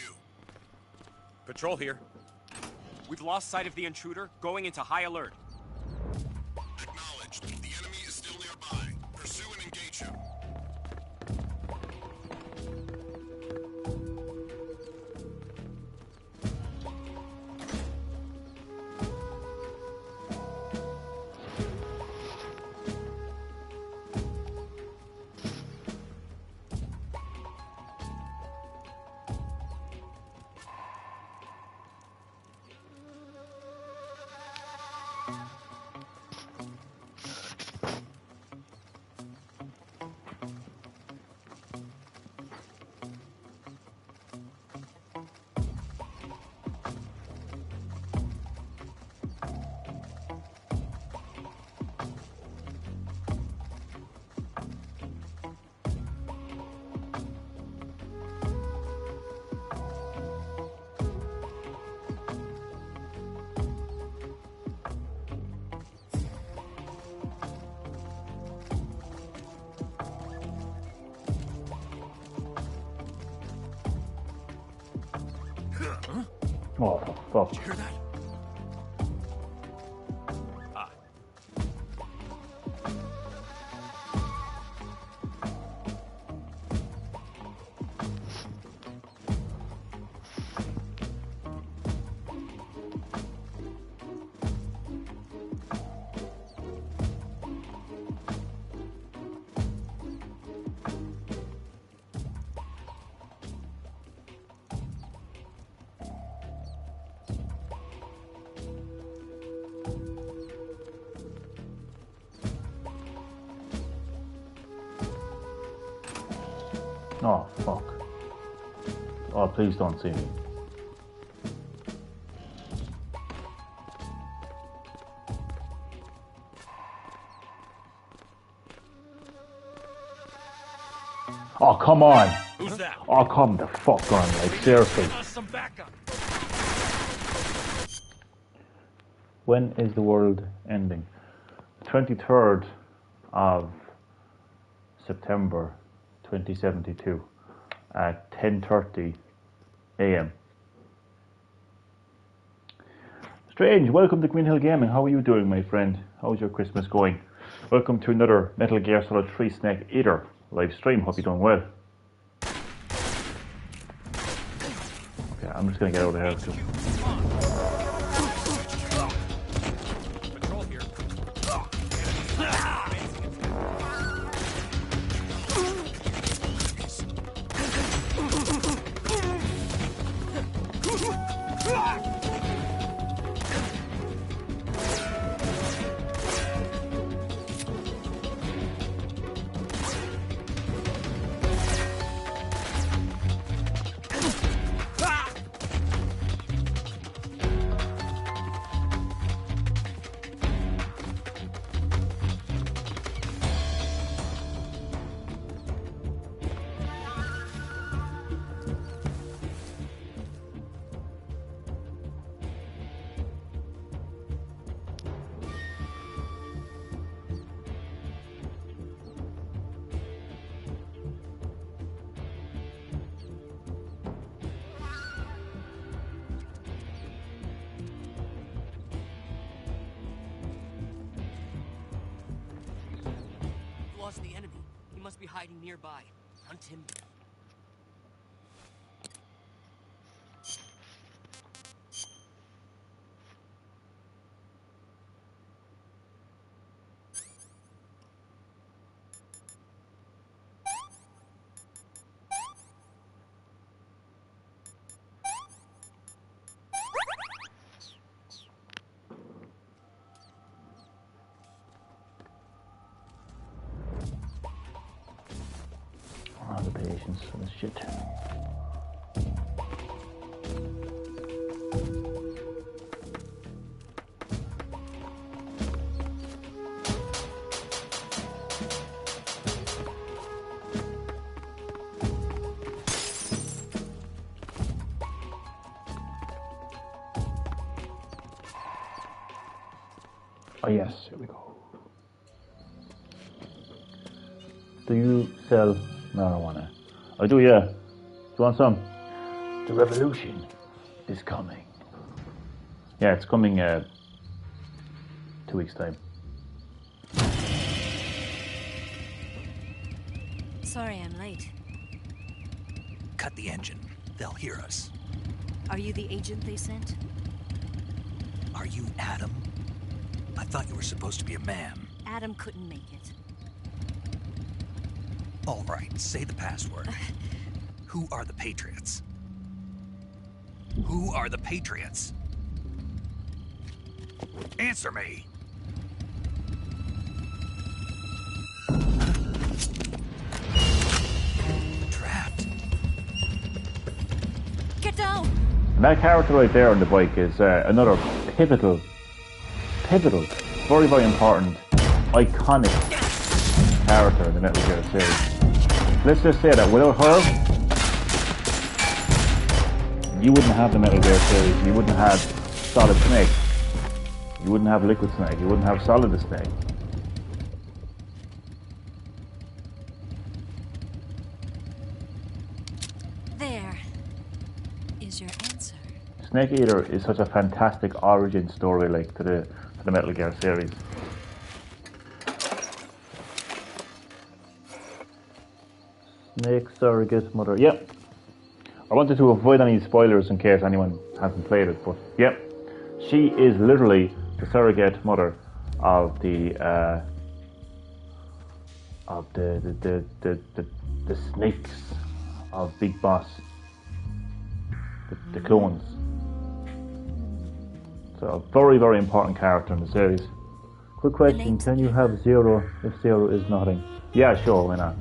Patrol here. We've lost sight of the intruder, going into high alert. Acknowledged. The enemy is still nearby. Pursue and engage him. Oh, fuck. Did you hear that? Oh, fuck. Oh, please don't see me. Oh, come on. Who's that? Oh, come the fuck on, like, seriously. Some backup. When is the world ending? 23rd of September 2072 at 10:30 a.m. Strange, welcome to Green Hill Gaming. How are you doing, my friend? How's your Christmas going? Welcome to another Metal Gear Solid 3 Snake Eater live stream. Hope you're doing well. Okay, I'm just gonna get out of here too. Patrol here. Lost the enemy. He must be hiding nearby. Hunt him. weapons for this shit. Oh yes, here we go. Do you sell marijuana? I do, yeah. Do you want some? The revolution is coming. Yeah, it's coming 2 weeks' time. Sorry I'm late. Cut the engine. They'll hear us. Are you the agent they sent? Are you Adam? I thought you were supposed to be a man. Adam couldn't make it. All right, say the password. Who are the Patriots? Who are the Patriots? Answer me! Trapped. Get down! And that character right there on the bike is another pivotal, very, very important, iconic character in the Metal Gear series. Let's just say that without her, you wouldn't have the Metal Gear series. You wouldn't have Solid Snake. You wouldn't have Liquid Snake. You wouldn't have Solid Snake. There is your answer. Snake Eater is such a fantastic origin story, like to the Metal Gear series. Snake surrogate mother. Yep. I wanted to avoid any spoilers in case anyone hasn't played it, but yep, she is literally the surrogate mother of the snakes of Big Boss, the clones. So a very, very important character in the series. Quick question, can you have Zero if Zero is nothing? Yeah, sure, why not?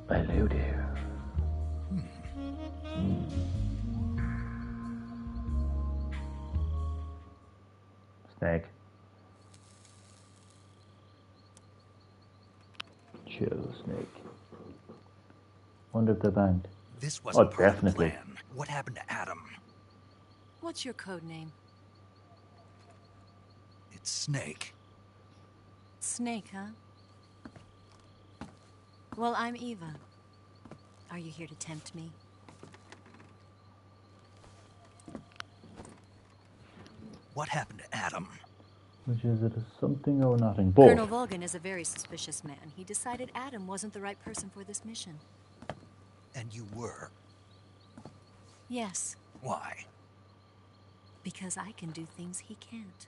Hello there. Snake. Chill, Snake. Wonder if they're banned. This wasn't part definitely. of the plan. What happened to Adam? What's your code name? It's Snake. Snake, huh? Well, I'm Eva. Are you here to tempt me? What happened to Adam? Which is it, something or nothing? Both. Colonel Volgan is a very suspicious man. He decided Adam wasn't the right person for this mission. And you were? Yes, Why? because I can do things he can't.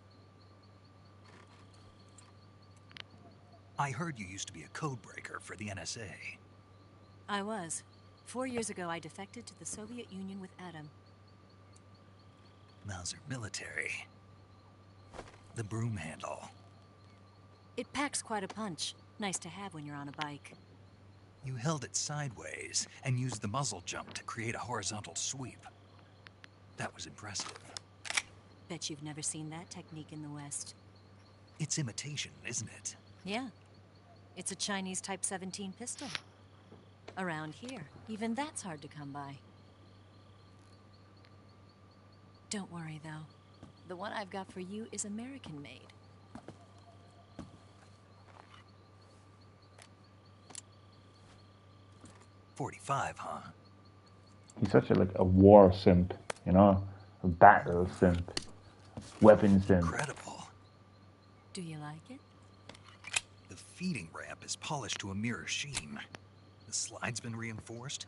I heard you used to be a codebreaker for the NSA. I was. 4 years ago, I defected to the Soviet Union with Adam. Mauser military. The broom handle. It packs quite a punch. Nice to have when you're on a bike. You held it sideways and used the muzzle jump to create a horizontal sweep. That was impressive. Bet you've never seen that technique in the West. It's imitation, isn't it? Yeah. It's a Chinese Type 17 pistol. Around here, even that's hard to come by. Don't worry, though. The one I've got for you is American-made. .45, huh? He's such a war simp, you know? A battle simp. Weapon simp. Incredible. Do you like it? The feeding ramp is polished to a mirror sheen. The slide's been reinforced.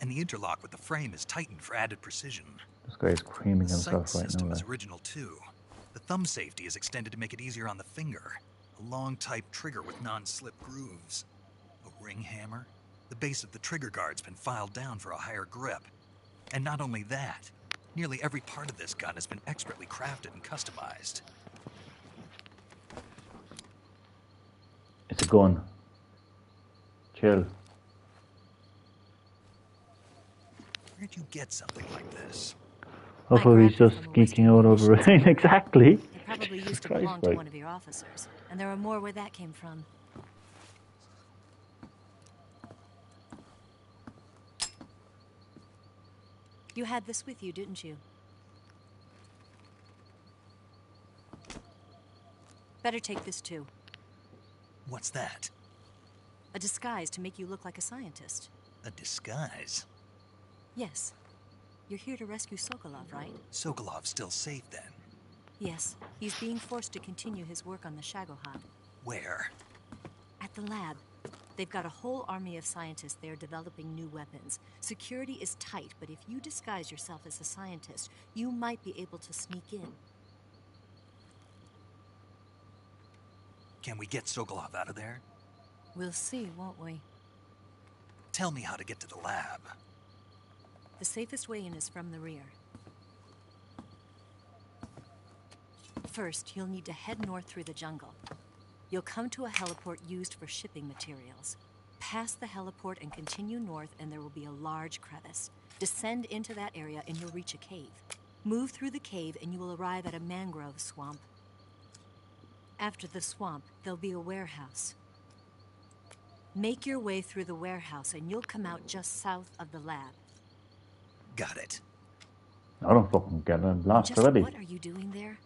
And the interlock with the frame is tightened for added precision. This guy's creaming The sight himself right system now. is original too. The thumb safety is extended to make it easier on the finger. A long type trigger with non-slip grooves. A ring hammer. The base of the trigger guard's been filed down for a higher grip. And not only that, nearly every part of this gun has been expertly crafted and customized. It's a gun. Chill. Where'd you get something like this? Oh, he's just geeking out over it. Exactly. It probably used to Christ, belong to like. one of your officers, and there are more where that came from. You had this with you, didn't you? Better take this too. What's that? A disguise to make you look like a scientist. A disguise? Yes. You're here to rescue Sokolov, right? Sokolov's still safe then? Yes. He's being forced to continue his work on the Shagohod. Where? At the lab. They've got a whole army of scientists there developing new weapons. Security is tight, but if you disguise yourself as a scientist, you might be able to sneak in. Can we get Sokolov out of there? We'll see, won't we? Tell me how to get to the lab. The safest way in is from the rear. First, you'll need to head north through the jungle. You'll come to a heliport used for shipping materials. Pass the heliport and continue north, and there will be a large crevice. Descend into that area and you'll reach a cave. Move through the cave and you will arrive at a mangrove swamp. After the swamp, there'll be a warehouse. Make your way through the warehouse and you'll come out just south of the lab. Got it. I don't fucking get it. I'm lost Just already. what are you doing there?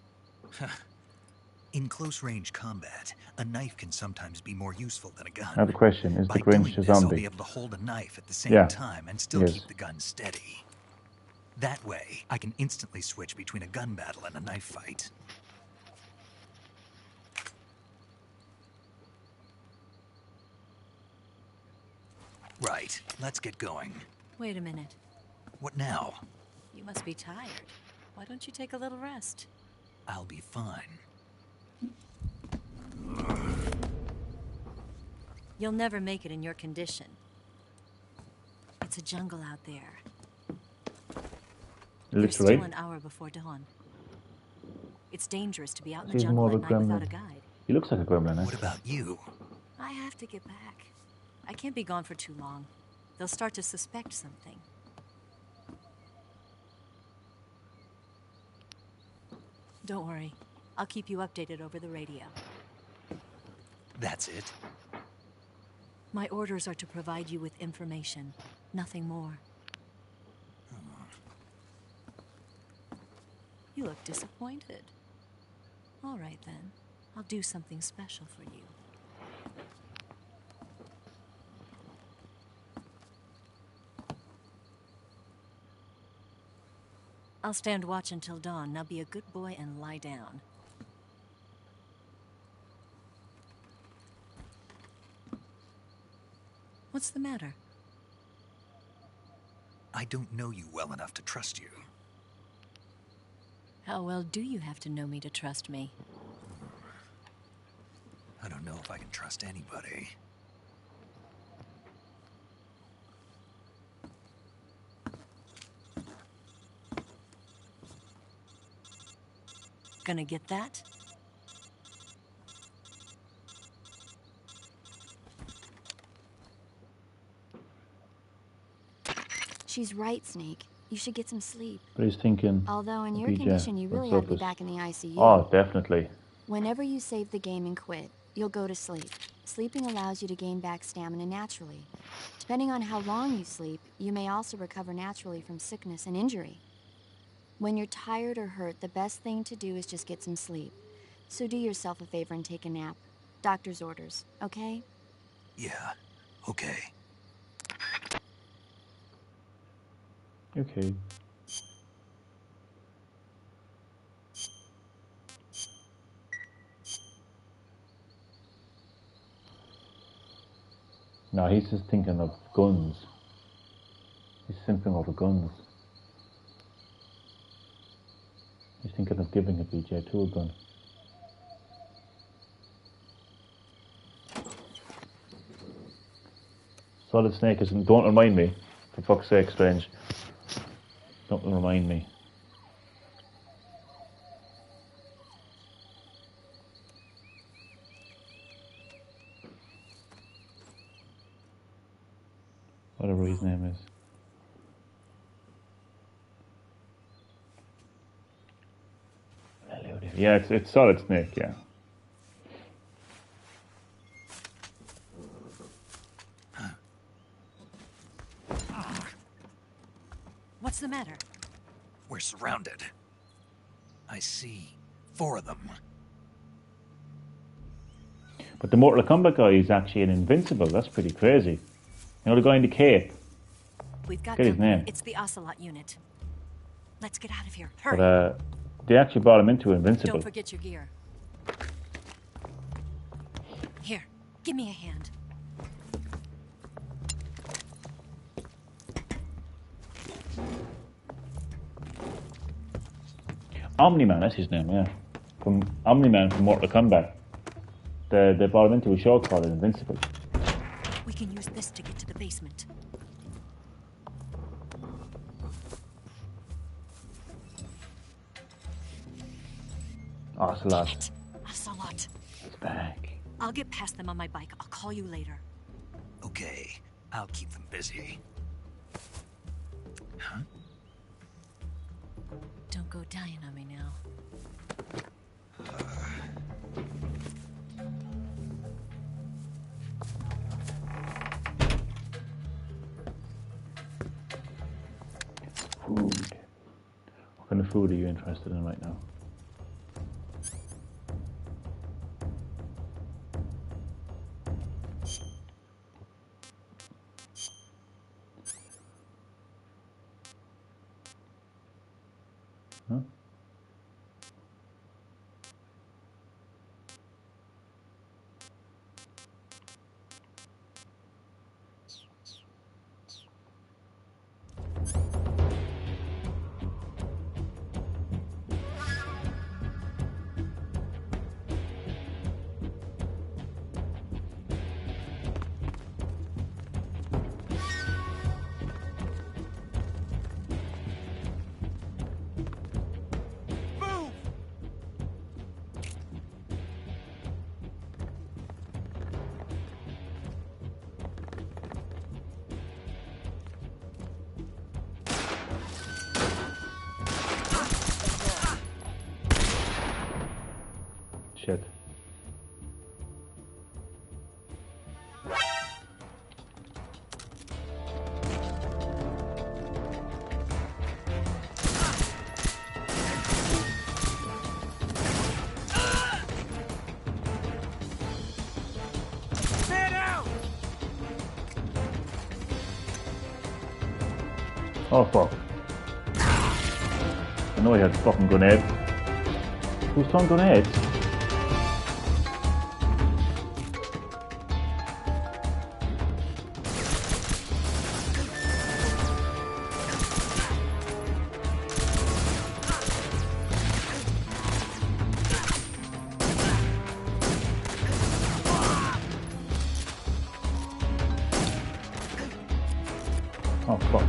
In close-range combat, a knife can sometimes be more useful than a gun. I have a question. Is By the doing Grinch a this, I'll zombie? be able to hold a knife at the same Yeah. time and still Yes. keep the gun steady. That way, I can instantly switch between a gun battle and a knife fight. Right, let's get going. Wait a minute. What now? You must be tired. Why don't you take a little rest? I'll be fine. You'll never make it in your condition. It's a jungle out there. There's Literally. still an hour before dawn. It's dangerous to be out in the He's jungle more at of a night without a gremlin. guide. He looks like a gremlin, eh? What about you? I have to get back. I can't be gone for too long. They'll start to suspect something. Don't worry. I'll keep you updated over the radio. That's it? My orders are to provide you with information, nothing more. You look disappointed. All right then. I'll do something special for you. I'll stand watch until dawn. Now be a good boy and lie down. What's the matter? I don't know you well enough to trust you. How well do you have to know me to trust me? I don't know if I can trust anybody. Gonna get that? She's right, Snake. You should get some sleep. But he's thinking. Although in your BJ, condition, you really what's ought to be up back in the ICU. Oh, definitely. Whenever you save the game and quit, you'll go to sleep. Sleeping allows you to gain back stamina naturally. Depending on how long you sleep, you may also recover naturally from sickness and injury. When you're tired or hurt, the best thing to do is just get some sleep. So do yourself a favor and take a nap. Doctor's orders, okay? Yeah, okay. Okay. No, he's just thinking of guns. He's simping over guns. He's thinking of giving a BJ2 a gun. Solid Snake isn't. Don't remind me. For fuck's sake, Strange. Don't remind me. Whatever his name is. Yeah, it's Solid Snake, yeah. What's the matter? We're surrounded. I see 4 of them. But the Mortal Kombat guy is actually an invincible. That's pretty crazy. You know the guy in the cape? We've got Get his company. name. It's the Ocelot unit. Let's get out of here. Hurry. But they actually brought him into invincible. Don't forget your gear. Here, give me a hand. Omni-Man, that's his name, yeah. From Omni-Man from Mortal Kombat. They brought him into a show called Invincible. We can use this to get to the basement. Ocelot. Ocelot. It's back. I'll get past them on my bike. I'll call you later. Okay, I'll keep them busy. Huh? Don't go dying on me now. Food. What kind of food are you interested in right now? Huh? Shit. Oh fuck. I know he had fucking grenades. Who's throwing grenades? Oh fuck.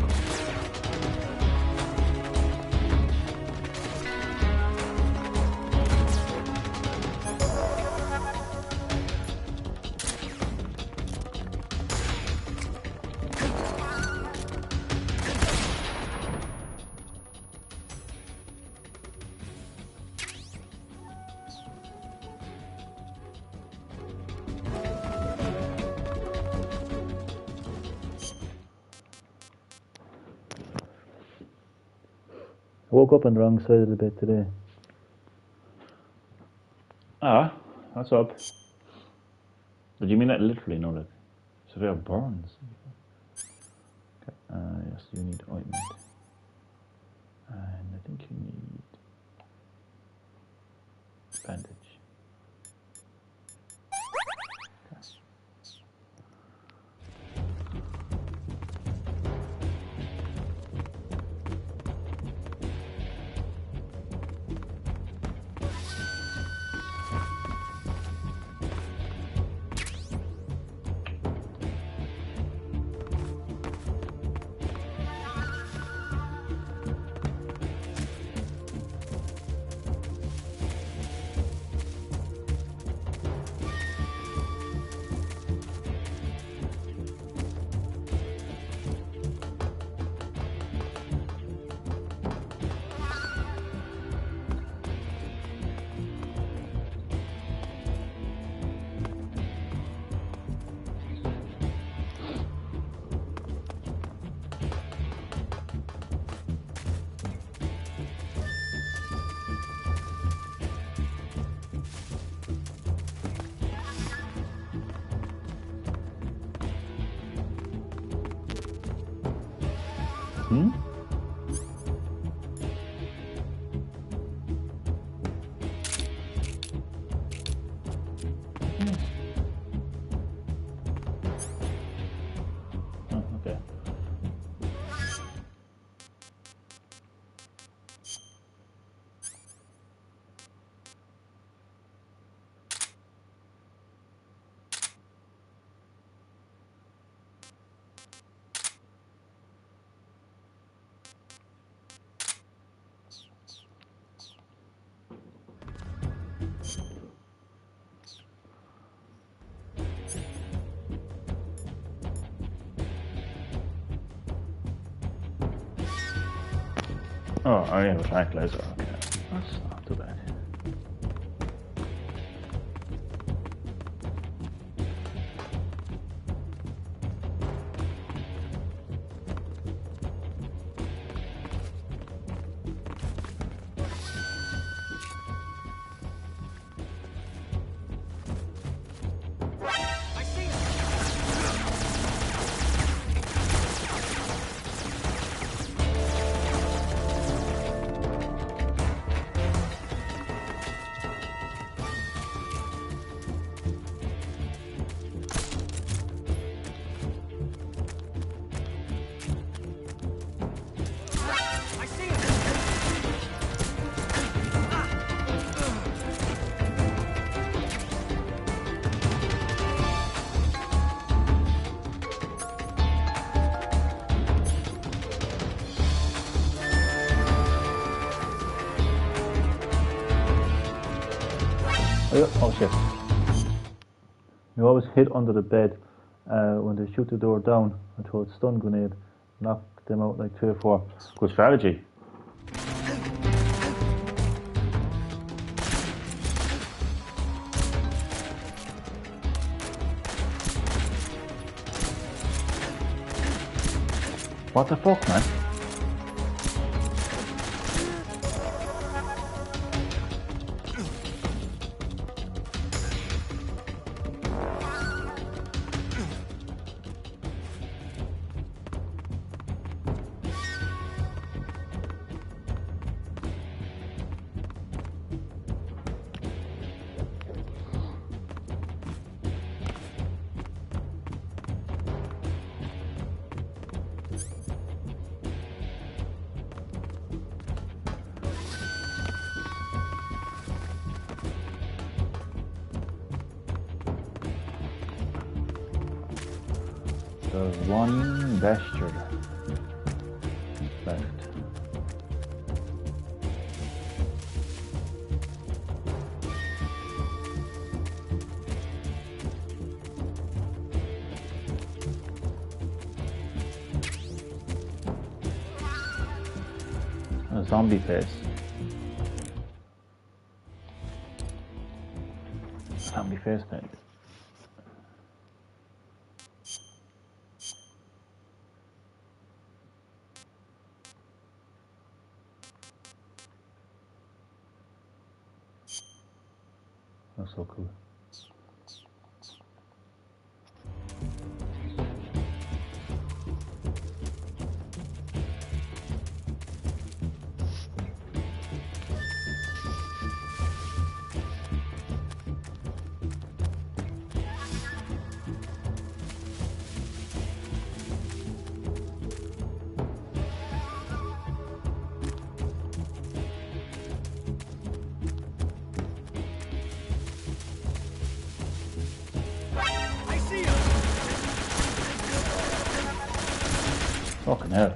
I woke up on the wrong side of the bed today. Ah, what's up? Did you mean that literally? No, that severe burns. Okay. Yes, you need ointment. And I think you need bandage. Hmm? Oh, okay. Oh, I have a tranquilizer. Okay, that's not too bad. I see him! I see him! Oh shit. You always hit under the bed when they shoot the door down and throw a stun grenade. Knock them out like 3 or 4. Good strategy. What the fuck, man? There's one vesture left. A zombie face. Zombie face paint. That's so cool. I see him! Fucking hell.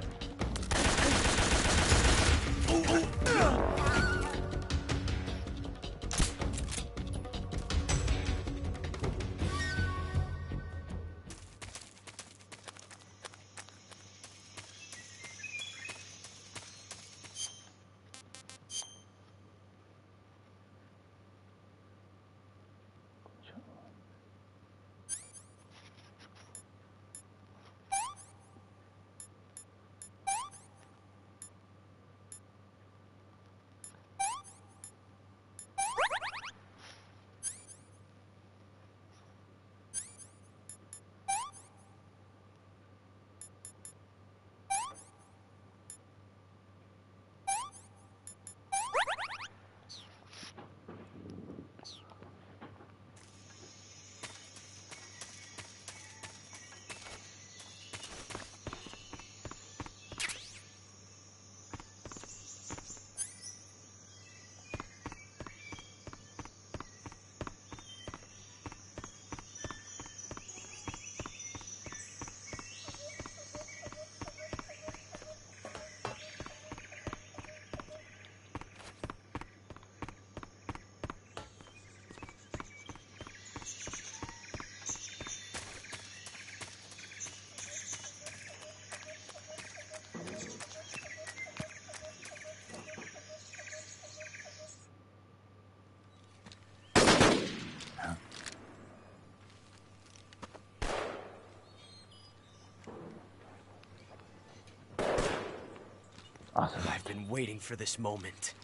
I've been waiting for this moment.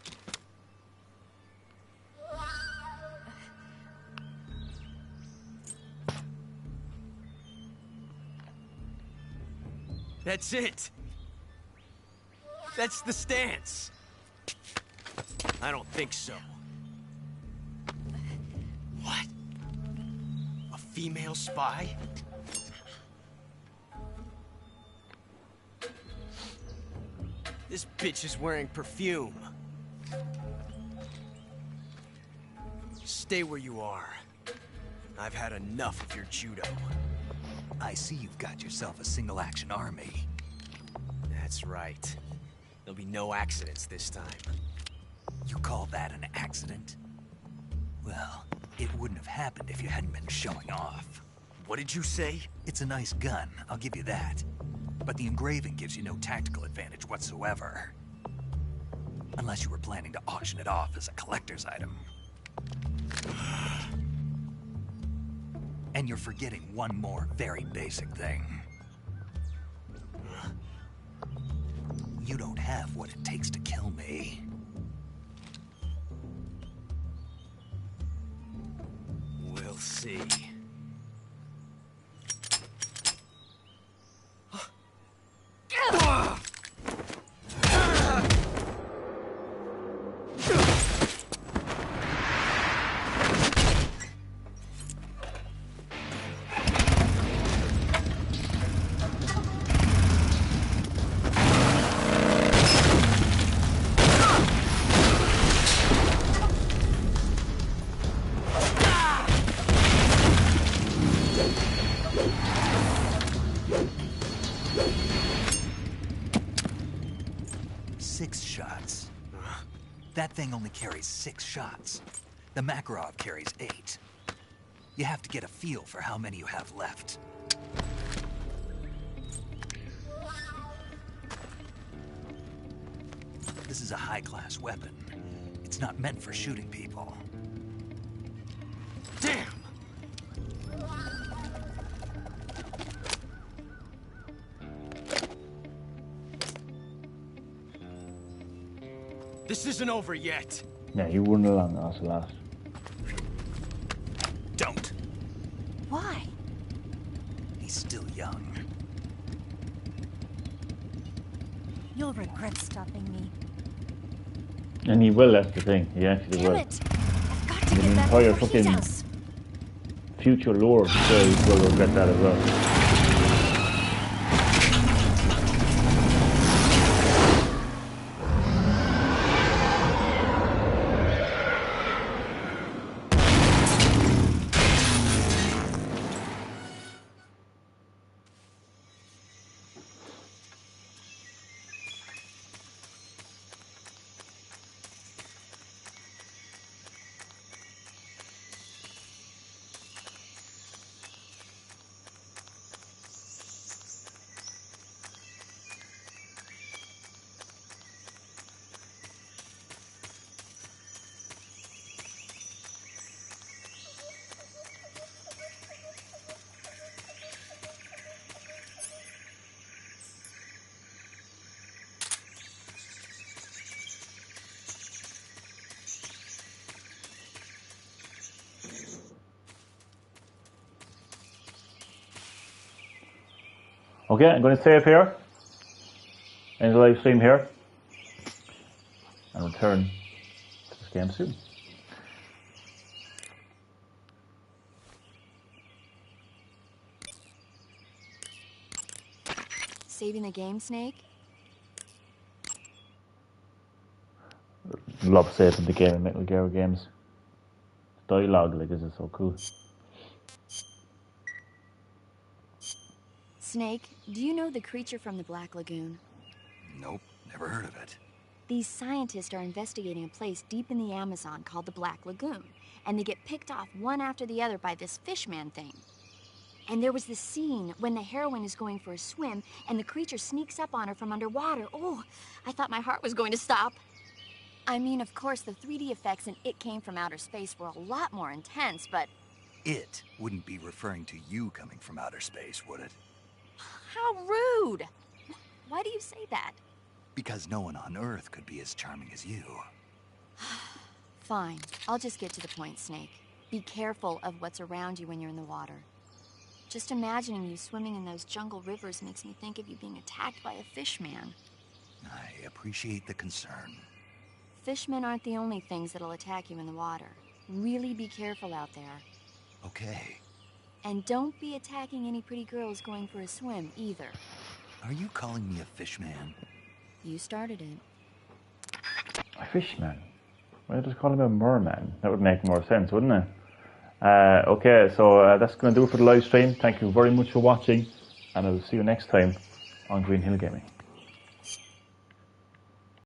That's it. That's the stance. I don't think so. What? A female spy? This bitch is wearing perfume. Stay where you are. I've had enough of your judo. I see you've got yourself a single-action army. That's right. There'll be no accidents this time. You call that an accident? Well, it wouldn't have happened if you hadn't been showing off. What did you say? It's a nice gun, I'll give you that. But the engraving gives you no tactical advantage whatsoever. Unless you were planning to auction it off as a collector's item. And you're forgetting one more very basic thing. You don't have what it takes to kill me. We'll see. That thing only carries 6 shots. The Makarov carries 8. You have to get a feel for how many you have left. This is a high-class weapon. It's not meant for shooting people. Damn! This isn't over yet. Yeah, you run along, Ocelot. Don't. Why? He's still young. You'll regret stopping me. And he will, that's the thing. He actually will. Damn it! I've got to The get that entire before he fucking does. future lore, so he will regret that as well. Okay, I'm going to save here, end the live stream here, and return to this game soon. Saving the game, Snake? Love saving the game in Metal Gear games. Dialogue, like, this is so cool. Snake, do you know the creature from the Black Lagoon? Nope, never heard of it. These scientists are investigating a place deep in the Amazon called the Black Lagoon, and they get picked off one after the other by this fishman thing. And there was this scene when the heroine is going for a swim, and the creature sneaks up on her from underwater. Oh, I thought my heart was going to stop. I mean, of course, the 3D effects in It Came from Outer Space were a lot more intense, but... It wouldn't be referring to you coming from outer space, would it? How rude! Why do you say that? Because no one on Earth could be as charming as you. Fine. I'll just get to the point, Snake. Be careful of what's around you when you're in the water. Just imagining you swimming in those jungle rivers makes me think of you being attacked by a fishman. I appreciate the concern. Fishmen aren't the only things that'll attack you in the water. Really be careful out there. Okay. And don't be attacking any pretty girls going for a swim, either. Are you calling me a fishman? You started it. A fishman? Why just call him a merman? That would make more sense, wouldn't it? Okay, so that's going to do it for the live stream. Thank you very much for watching, and I'll see you next time on Green Hill Gaming.